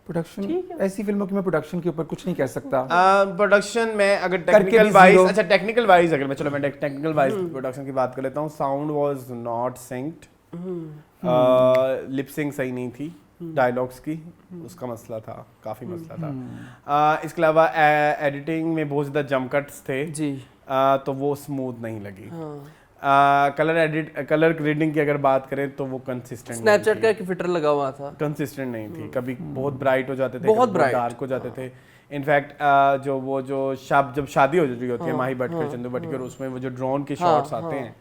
प्रोडक्शन ऐसी फिल्मों की मैं प्रोडक्शन के ऊपर कुछ नहीं कह सकता। प्रोडक्शन में अगर करके टेक्निकल भी वाइज, zero। अच्छा टेक्निकल वाइज अगर मैं चलो मैं टेक्निकल वाइज प्रोडक्शन की बात कर लेता हूँ। Sound was not synced, lip sync सही नहीं थी, डायलॉग्स की उसका मसला था, काफी मसला था। इसके अलावा एडिटिंग में बहुत ज्यादा जंप कट्स थे जी। तो वो स्मूथ नहीं लगी। कलर ग्रेडिंग की अगर बात करें तो वो कंसिस्टेंट स्नैपचैट का एक फिल्टर लगा हुआ था, कंसिस्टेंट नहीं थी। कभी बहुत ब्राइट हो जाते थे, बहुत कभी bright। डार्क हो जाते थे। इनफैक्ट जो जब शादी हो रही होती है माही भटकर चंदू भटकर, उसमें वो जो ड्रोन के शॉट्स आते हैं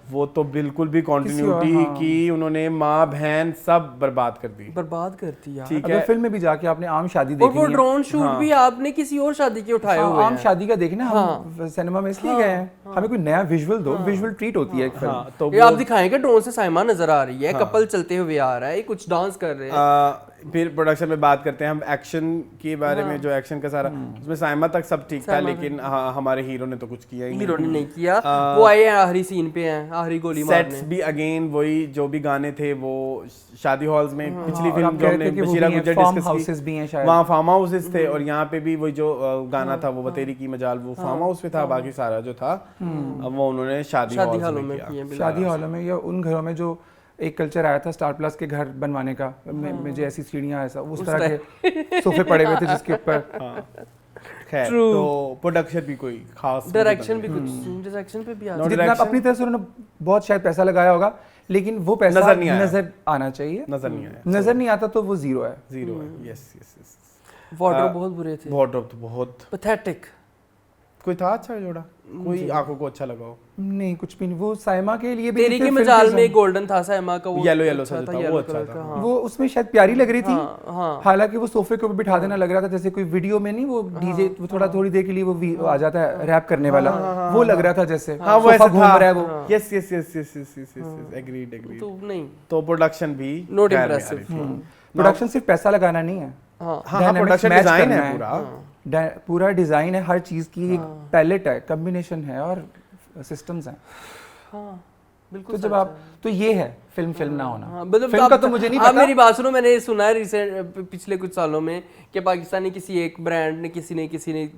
वो तो बिल्कुल भी कंटिन्यूटी की उन्होंने माँ बहन सब बर्बाद कर दी, बर्बाद करती यार। ठीक अगर है। फिल्म में भी जाके आपने आम शादी और देखी वो है, ड्रोन शूट भी आपने किसी और शादी के उठाए हुए आम हैं। शादी का देखना, हम सिनेमा में इसलिए गए हैं, हमें कोई नया विजुअल दो, विजुअल ट्रीट होती है एक फिल्म। हाँ, तो ये आप दिखाएंगे ड्रोन से साइमा नजर आ रही है, कपल चलते हुए आ रहा है, कुछ डांस कर रहे हैं। फिर प्रोडक्शन में बात करते हैं हम एक्शन के बारे में। जो एक्शन का सारा उसमें साइमा तक सब ठीक था, लेकिन हमारे हीरो ने तो कुछ किया ही हीरो ने नहीं किया, वो आए हैं आखिरी सीन पे हैं, आखिरी गोली मारने। सेट्स भी अगेन वही जो भी गाने थे वो शादी हॉल्स में पिछली और फिल्म आप जो कह रहे हमने थे कि वो बशीरा भी हैं, गुज्जर farm डिस्कस houses भी हैं की, शायद। वहाँ फार्म हाउसेस थे और यहाँ पे भी वही जो गाना था वो बतेरी की मजाल वो फार्म हाउस पे था, बाकी सारा जो था अब वो उन्होंने शादी हॉल में किया। किए शादी हॉलों में या उन घरों में जो एक कल्चर आया था स्टार प्लस के घर बनवाने का, मुझे ऐसी सीढ़ियाँ ऐसा उस तरह के सोफे पड़े हुए थे जिसके ऊपर। खैर तो प्रोडक्शन भी कोई खास डायरेक्शन भी कुछ डायरेक्शन पे भी आ No जितना direction? अपनी तरफ से उन्होंने बहुत शायद पैसा लगाया होगा, लेकिन वो पैसा नजर नहीं आया। नजर आना चाहिए। नजर नहीं आया, नजर नहीं आता तो वो जीरो है। जीरो है। Yes yes yes. वार्डरोब बहुत बुरे थे, वार्डरोब तो बहुत, पैथेटिक। कोई था अच्छा जोड़ा, कोई आंखों को अच्छा लगा हो? नहीं कुछ भी नहीं। वो साइमा के लिए भी तेरी की फिल्म मजाल के में गोल्डन था साइमा का, वो येलो सा अच्छा जो था, वो yellow अच्छा कलर था। का, हाँ। वो उसमें शायद प्यारी लग रही थी। हाँ। हालांकि वो सोफे के ऊपर बिठा देना लग रहा था जैसे कोई वीडियो में नहीं वो डीजे वो थोड़ी देर के लिए वो आ जाता है रैप करने वाला, वो लग रहा था जैसे हाँ वो सोफा ऐसा घूम था। रहा है वो। Yes yes yes yes yes yes yes agreed agreed. तो नहीं, तो प्रोडक्शन भी Not खैर में आ impressive। रही थी। प्रोडक्शन सिर्फ पैसा लगाना नहीं है, हाँ हाँ Dynamics प्रोडक्शन match डिजाइन करना है पूरा। पूरा डिजाइन है, हर चीज की एक पैलेट है, कॉम्बिनेशन है और सिस्टम्स हैं। हाँ बिल्कुल तो जब सच आप है। तो ये है फिल्म ना होना। हाँ, मतलब फिल्म का तो मुझे नहीं आप पता। मेरी बात सुनो, मैंने सुना है रिसेंट पिछले कुछ सालों में कि पाकिस्तानी किसी एक ब्रांड ने किसी ने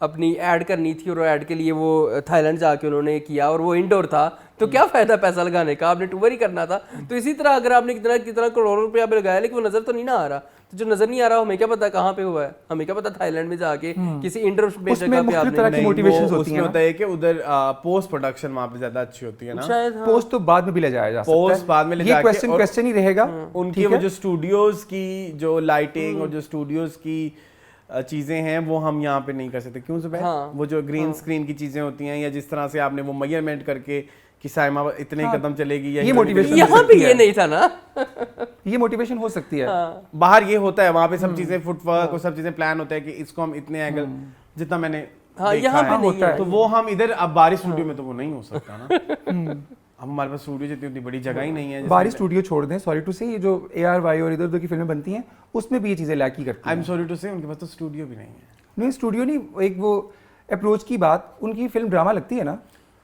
अपनी ऐड करनी थी और ऐड के लिए वो थाईलैंड जाके उन्होंने किया और वो इंडोर था, तो क्या फायदा पैसा लगाने का, आपने टूर ही करना था। तो इसी तरह अगर आपने कितना करोड़ों रुपया भी लगाया लेकिन वो नजर तो नहीं ना आ रहा, तो जो नजर नहीं आ रहा हमें क्या पता कहाँ पे हुआ है, हमें क्या पता थाईलैंड में जाके किसी इंडोर जगह पे मुख्तलिफ तरह नहीं, की वो मोटिवेशंस होती उसमें हैं होता है कि उधर पोस्ट प्रोडक्शन वहाँ पे ज्यादा अच्छी होती है ना। शायद हाँ। पोस्ट तो बाद में भी ले जाया जा सकता है। पोस्ट बाद में ले ये जाके क्वेश्चन ही रहेगा। उनकी वो जो स्टूडियोज की जो लाइटिंग और जो स्टूडियोज की चीजें हैं वो हम यहाँ पे नहीं कर सकते। क्यों सुबह वो जो ग्रीन स्क्रीन की चीजें होती हैं या जिस तरह से आपने वो मेजरमेंट करके कि साइमा इतने कदम चलेगी या ये motivation यहाँ पे ये नहीं था ना। ये मोटिवेशन हो सकती है। बाहर ये होता है, वहाँ पे सब चीजें फुटवर्क और सब चीजें प्लान होता है कि इसको हम इतने एंगल जितना मैंने हाँ, देखा यहाँ पे है, नहीं है। तो वो हम इधर अब बारी स्टूडियो में तो वो नहीं हो सकता ना। अब हमारे पास स्टूडियो जितनी उतनी बड़ी जगह ही नहीं है। बारी स्टूडियो छोड़ दें, सॉरी टू से, ये जो ARY और इधर उधर की फिल्में बनती हैं उसमें भी ये चीजें लैक ही करती आई हैं। एम सॉरी टू से उनके पास तो स्टूडियो भी नहीं है। नहीं स्टूडियो नहीं, एक वो अप्रोच की बात, उनकी फिल्म ड्रामा लगती है ना,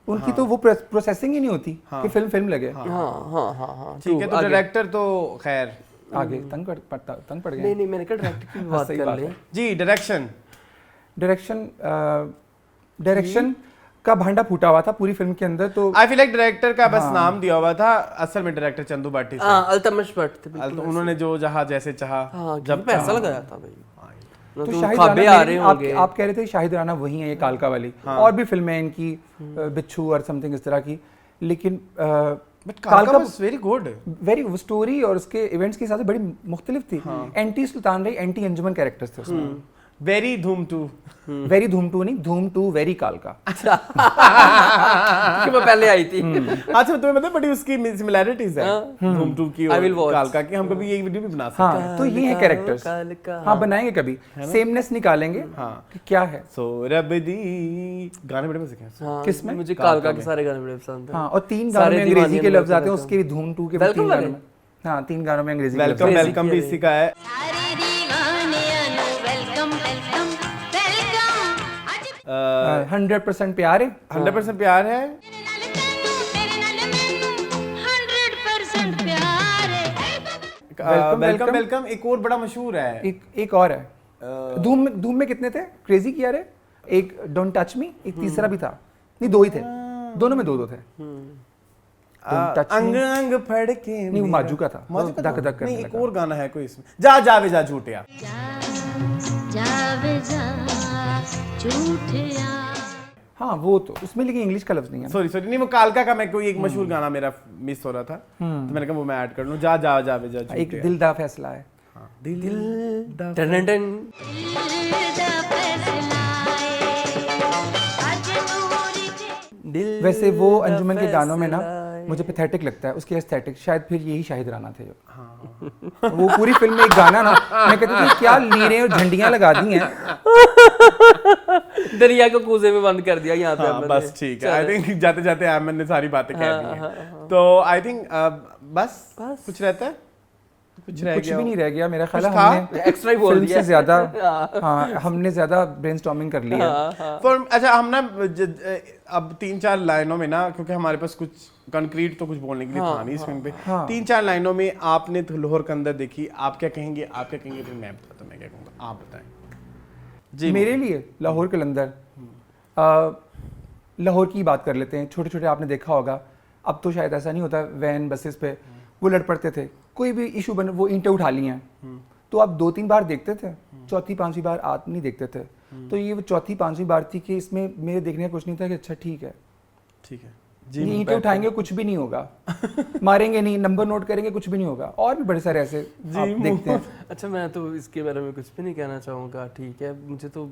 उनकी तो वो प्रोसेसिंग ही नहीं होती कि फिल्म लगे। हाँ हाँ हाँ हाँ ठीक है, तो डायरेक्टर तो खैर आगे तंग पड़ गए। नहीं नहीं, मैंने कहा डायरेक्टर की भी बात सही कर बात ले। है। जी डायरेक्शन का भांडा फूटा हुआ था पूरी फिल्म के अंदर। तो आई फील लाइक डायरेक्टर का बस नाम दिया हुआ था, असल में डायरेक्टर चंदू बाटी हाँ अल्तमश भट्ट थे बिल्कुल। उन्होंने जो जहाँ जैसे चाहा हाँ जब पैसा लगाया था भाई। तो तो शाहिद ख्वाबे राना आ रहे होंगे। आप कह रहे थे शाहिद राना वही है ये कालका वाली, और भी फिल्में हैं इनकी, बिच्छू और समथिंग इस तरह की, लेकिन बट कालका was very good. Very story और उसके इवेंट्स के हिसाब से बड़ी मुख्तलिफ थी। एंटी सुल्तान रही, एंटी अंजुमन कैरेक्टर्स थे उसमें। वेरी धूम 2। वेरी धूम 2 नहीं, धूम 2 वेरी कालका। कि वो पहले आई थी। अच्छा तुम्हें पता है बड़ी उसकी सिमिलैरिटीज है धूम 2 की I will और watch. कालका की। हम कभी ये वीडियो भी बना सकते हैं। हाँ, तो ये है कैरेक्टर्स। हाँ, बनाएंगे कभी, सेमनेस निकालेंगे कि क्या है। सो रब दी गाने बड़े मजे के हैं। हाँ, किसमें? मुझे कालका के सारे गाने बड़े पसंद हैं। हाँ, और 3 सारे गानों में अंग्रेजी दीवाने के लफ्ज में आते हैं, रहता उसके भी धूम 2 के Welcome 3 गानों वाले? में। हाँ, 3 गानों में अंग्रेजी के वेलकम लफ्ज। वेलकम भी इसी का है। वेलकम वेलकम वेलकम आज 100% प्यार है। 100% प्यार है। तेरे नाल मैनू 100% प्यार है। Welcome, welcome welcome. वेलकम एक और बड़ा मशहूर है। एक और है। धूम में कितने थे? क्रेजी किया रे, एक डोंट टच मी, एक तीसरा भी था। नहीं, 2 ही थे, दोनों में 2 थे। Don't touch अंग me। अंग फड़के नहीं, वो माजू का था, माजू का धक था? धक करने नहीं एक लगा। और गाना है कोई इसमें। जा जावे जा झूठिया। जावे जा झूठिया। हाँ, वो तो उसमें, लेकिन इंग्लिश का लफ्ज नहीं है ना। सॉरी सॉरी नहीं वो कालका का मैं कोई एक मशहूर गाना मेरा मिस हो रहा था तो मैंने कहा वो मैं ऐड कर लूं। जा जा जावे जा एक झूठिया। दिल दा फैसला है। दिल दा टन टन टन। दा फैसला आज नूरी ते दिल वैसे वो दा अंजुमन के गानों में ना फैसला है। मुझे पैथेटिक लगता है उसकी एस्थेटिक, शायद फिर यही शाहिद राना थे जो वो पूरी फिल्म में एक गाना ना, मैं कहती थी क्या लीरें और झंडियां लगा दी हैं। दरिया को कूजे में बंद कर दिया यहाँ पे हाँ, हमने। बस ठीक है। आई थिंक जाते जाते अहमद ने सारी बातें कह दी हैं। तो आई थिंक बस कुछ रहता है कुछ रह कुछ गया भी हो? नहीं रह गया मेरा ख्याल है। कुछ था? हमने एक्स्ट्रा ही बोल फिल्म दिया से ज्यादा, हाँ, हमने ज्यादा ब्रेनस्टॉर्मिंग कर ली है। अच्छा हम ना अब 3-4 लाइनों में ना, क्योंकि हमारे पास कुछ कंक्रीट तो कुछ बोलने के लिए था नहीं इस फिल्म पे। 3-4 लाइनों में आपने तो लाहौर के अंदर देखी, आप क्या कहेंगे? आप क्या कहेंगे? फिर मैं बताता हूं मैं क्या कहूँगा, आप बताएं। जी मेरे लिए लाहौर के अंदर लाहौर की बात कर लेते हैं। छोटे छोटे आपने देखा होगा, अब तो शायद ऐसा नहीं होता, वैन बसेस पे वो लड़ पड़ते थे, कोई भी इशू बने वो ईंटें उठा ली हैं, तो आप 2-3 बार देखते थे, चौथी 5वीं बार आप नहीं देखते थे। तो ये वो चौथी 5वीं बार थी कि इसमें मेरे देखने का कुछ नहीं था कि अच्छा ठीक है, ठीक है ये ईंटें उठाएंगे कुछ भी नहीं होगा, मारेंगे नहीं, नंबर नोट करेंगे कुछ भी नहीं होगा, और भी बड़े सारे ऐसे आप देखते हैं। अच्छा मैं तो इसके बारे में कुछ भी नहीं कहना चाहूँगा, ठीक है। मुझे तो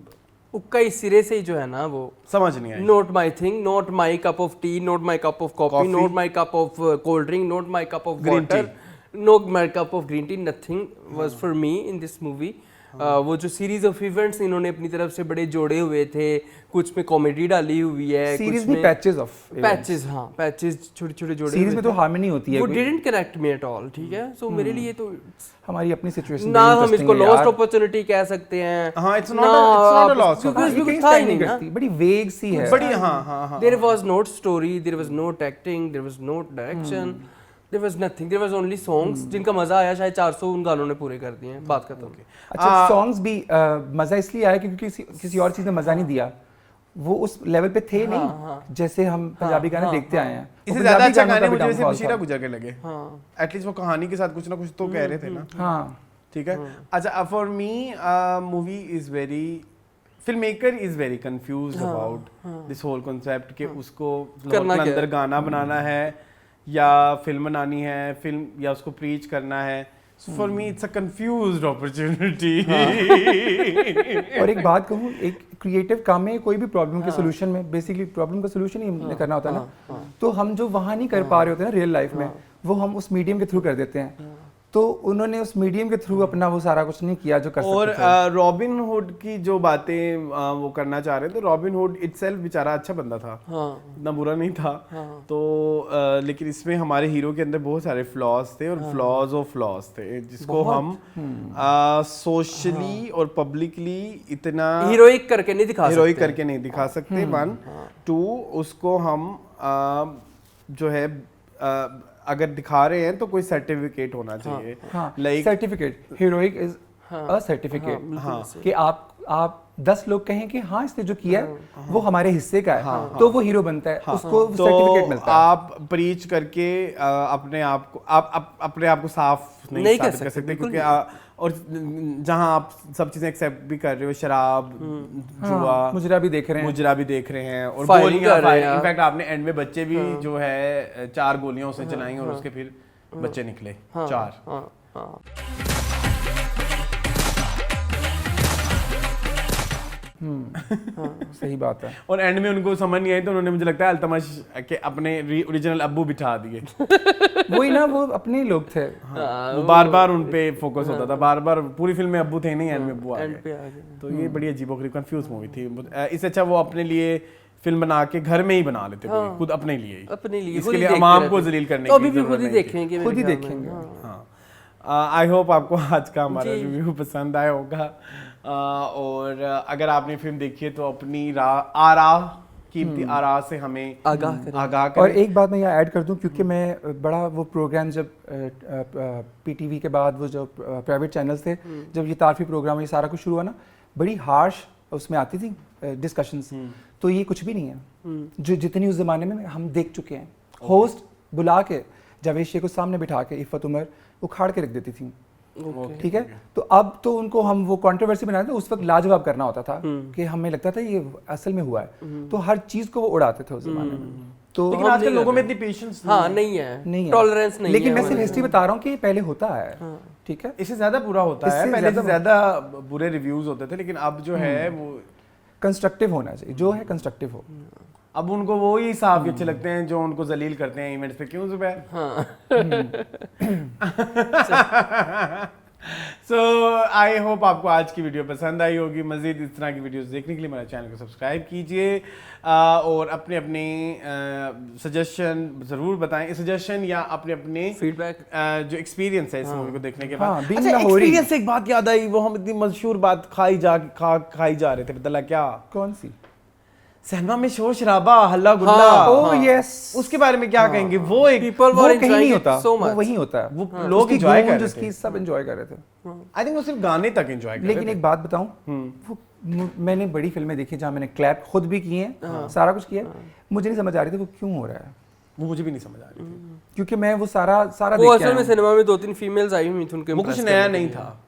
उक्का इस सिरे से ही जो है ना वो समझ नहीं आई। Not my thing, not my cup of tea, not my cup of coffee, not my cup of cold drink, not my cup of water, not my cup of green tea, nothing was for me in this movie. वो जो सीरीज ऑफ इवेंट्स इन्होंने अपनी तरफ से बड़े जोड़े हुए थे, कुछ में कॉमेडी डाली हुई है, सीरीज कुछ में में पैचेस ऑफ पैचेस, हाँ पैचेस छोटे छोटे जोड़े सीरीज हुए में थे। तो हार्मनी होती है वो कोई। Didn't connect me at all, ठीक है। सो मेरे लिए तो हमारी अपनी सिचुएशन ना हम इसको लॉस्ट अपॉर्चुनिटी कह सकते हैं, हाँ, it's not a loss क्योंकि इसमें कुछ था स्टाइल ही नहीं नहीं ना। करती, बड़ी वेग सी है। बड़ी हाँ There was no story, there was no acting, there was no direction, there was nothing, there was only songs जिनका मजा आया शायद 400 उन गानों ने पूरे कर दिए हैं। बात खत्म। अच्छा, सॉन्ग्स भी मजा इसलिए आया क्योंकि किसी और चीज ने मजा नहीं दिया, वो उस लेवल पे थे नहीं जैसे हम पंजाबी गाने देखते आए हैं। इससे वो ज्यादा पंजाबी अच्छा गानों का गाने भी मुझे वैसे downfall मुशीरा था। गुजर के लगे। हाँ एटलीस्ट वो कहानी के साथ कुछ ना कुछ तो कह रहे थे ना। हाँ, ठीक है। अच्छा for me movie is very, filmmaker is very confuse about this whole concept कि उसको करना क्या अंदर गाना बनाना है या फिल्म बनानी है, फिल्म या उसको प्रीच करना है। For me it's a confused opportunity. और एक बात कहूँ, एक क्रिएटिव काम में कोई भी प्रॉब्लम के सोल्यूशन में बेसिकली प्रॉब्लम का सोल्यूशन ही करना होता है ना, तो हम जो वहाँ नहीं कर पा रहे होते ना रियल लाइफ में, वो हम उस मीडियम के थ्रू कर देते हैं। तो उन्होंने उस मीडियम के थ्रू अपना वो सारा कुछ नहीं किया जो कर और सकते थे। रॉबिन हुड की जो बातें वो करना चाह रहे थे, रॉबिन हुड इटसेल्फ बेचारा अच्छा बंदा था, इतना बुरा नहीं था। तो लेकिन इसमें हमारे हीरो के अंदर बहुत सारे फ्लॉज थे, और फ्लॉज ऑफ फ्लॉज थे जिसको हम सोशली और पब्लिकली इतना हीरोइक करके नहीं दिखा हीरोइक सकते। करके नहीं दिखा सकते। 1 2 उसको हम जो है अगर दिखा रहे हैं तो कोई सर्टिफिकेट होना चाहिए। हाँ, like certificate, heroic is a certificate. कि आप 10 लोग कहें कि हाँ इसने जो किया है वो हमारे हिस्से का है, तो वो हीरो बनता है, उसको तो सर्टिफिकेट मिलता है। आप प्रीच करके अपने आप को साफ नहीं नहीं कर साबित कर सकते सकते, क्योंकि और जहाँ आप सब चीजें एक्सेप्ट भी कर रहे हो, शराब, जुआ, मुजरा भी देख रहे हैं, मुजरा भी देख रहे हैं, और Firing गोलियां कर रहे हैं। इनफैक्ट आपने एंड में बच्चे भी जो है 4 गोलियां उसने चलाई और उसके फिर बच्चे निकले 4। हाँ हाँ सही बात है। और एंड में उनको समझ नहीं आई तो उन्होंने मुझे लगता है अल्तमश के अपने ओरिजिनल अब्बू बिठा दिए। वही ना, वो अपने लोग थे। वो बार बार उन पे फोकस होता था, बार बार पूरी फिल्म में अब्बू थे नहीं, एंड में अब्बू आ एंड गए। पे आ गए। तो ये बड़ी अजीबो कंफ्यूज मूवी थी। इससे अच्छा वो अपने लिए फिल्म बना के घर में ही बना लेते कोई, खुद अपने लिए ही, अपने लिए इसके लिए अवाम को जलील करने तो की अभी भी जरूरत खुद ही नहीं थी। देखेंगे, खुद ही मेरे ख्याल में। देखेंगे। हाँ, आई होप आपको आज का हमारा रिव्यू पसंद आया होगा, और अगर आपने फिल्म देखी है तो अपनी कीमती आरा से हमें आगाह करें। और एक बात मैं यहाँ ऐड कर दूं, क्योंकि मैं बड़ा वो प्रोग्राम जब पीटीवी के बाद वो जो प्राइवेट चैनल्स थे, जब ये तारफी प्रोग्राम ये सारा कुछ शुरू हुआ ना, बड़ी हार्श उसमें आती थी डिस्कशंस। तो ये कुछ भी नहीं है जो जितनी उस जमाने में हम देख चुके हैं। होस्ट बुला के जावेद शेख को सामने बिठा के इफ़त उमर उखाड़ के रख देती थी, ठीक है। तो अब तो उनको हम वो कंट्रोवर्सी बनाते थे, उस वक्त लाजवाब करना होता था कि हमें लगता था ये असल में हुआ है, तो हर चीज को वो उड़ाते थे उस जमाने में। तो लेकिन आजकल लोगों में इतनी पेशेंस हाँ नहीं है, टॉलरेंस नहीं है। लेकिन मैं सिर्फ हिस्ट्री बता रहा हूँ कि पहले होता है, ठीक है। इससे ज्यादा बुरा होता है, इससे पहले से ज्यादा बुरे रिव्यूज होते थे, लेकिन अब जो है वो कंस्ट्रक्टिव होना चाहिए, जो है कंस्ट्रक्टिव हो। अब उनको वो ही साहब अच्छे लगते हैं जो उनको जलील करते हैं इवेंट्स पे, क्यों जुबैर? सो आई होप आपको आज की वीडियो पसंद आई होगी। मज़ीद इस तरह की वीडियोस देखने के लिए मेरे चैनल को सब्सक्राइब कीजिए, और अपने अपने सजेशन ज़रूर बताएं, सजेशन या अपने अपने फीडबैक जो एक्सपीरियंस है इस मूवी को देखने के हाँ, बाद। being अच्छा, लाहौरी। एक्सपीरियंस से एक बात याद आई, वो हम इतनी मशहूर बात खाई जा रहे थे, पता लगा क्या? कौन सी? सिनेमा में शोर शराबा, हल्ला गुल्ला, ओह यस, उसके बारे में क्या कहेंगे? वो एक पीपल वो वर कहीं नहीं होता, सो वो मच। वहीं होता है। वो लोग उसकी enjoy कर गूंज, रहे उसकी थे। सब एंजॉय कर रहे थे। आई थिंक वो सिर्फ गाने तक एंजॉय कर लेकिन एक बात बताऊं, वो मैंने बड़ी फिल्में देखी जहाँ मैंने क्लैप खुद भी किए हैं, सारा कुछ किया, मुझे नहीं समझ आ रही थी वो क्यों हो रहा है, वो मुझे भी नहीं समझ आ रही थी, क्योंकि मैं वो सारा वो देख के असल आया में हूं। सिनेमा में 2-3 फीमेल्स आई हुई थी उनको वो कुछ impress नया करने नहीं के लिए। था।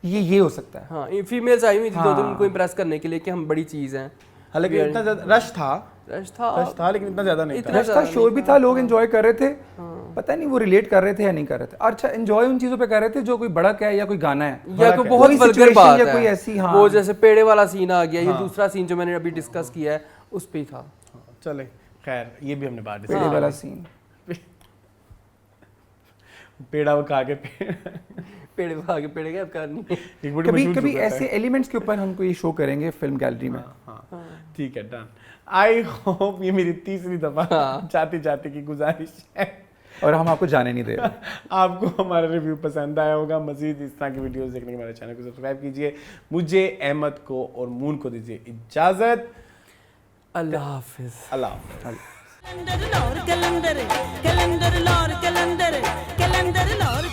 ये हो सकता है। हाँ, ये फीमेल्स आई हुई थी 2-3 हाँ। उनको इम्प्रेस करने के लिए कि हम बड़ी चीज हैं। हालांकि इतना ज्यादा रश था, लेकिन इतना ज्यादा नहीं था। इतना रश था, शोर भी था, लोग एंजॉय कर रहे थे, पता नहीं वो रिलेट कर रहे थे या नहीं कर रहे थे। अच्छा, एंजॉय उन चीजों पे कर रहे थे जो कोई बड़क है या कोई गाना है, या कोई बहुत कोई वल्गर situation बात या कोई है। ऐसी, हाँ। वो जैसे पेड़े वाला सीन आ गया, ये दूसरा सीन जो मैंने अभी डिस्कस किया है उस पे ही था। चले खैर, ये भी हमने बात पेड़े वाला सीन, पेड़ा वो खा के पेड़े भागे पेड़े क्या करनी है। एक बड़ी कभी मशहूर कभी जुबान है। ऐसे एलिमेंट्स के ऊपर हमको ये शो करेंगे फिल्म गैलरी में। हाँ, ठीक है, डन। आई होप ये मेरी तीसरी दफा जाते की गुजारिश है, और हम आपको जाने नहीं दे रहे। आपको हमारा रिव्यू पसंद आया होगा। मजीद इस तरह की वीडियोस देखने के लिए हमारे चैनल को सब्सक्राइब कीजिए। मुझे, अहमद को और मून को दीजिए इजाजत। अल्लाह हाफिज। अल्लाह हाफ़िज़। Calendar Lahore calendar calendar Lahore calendar calendar Lahore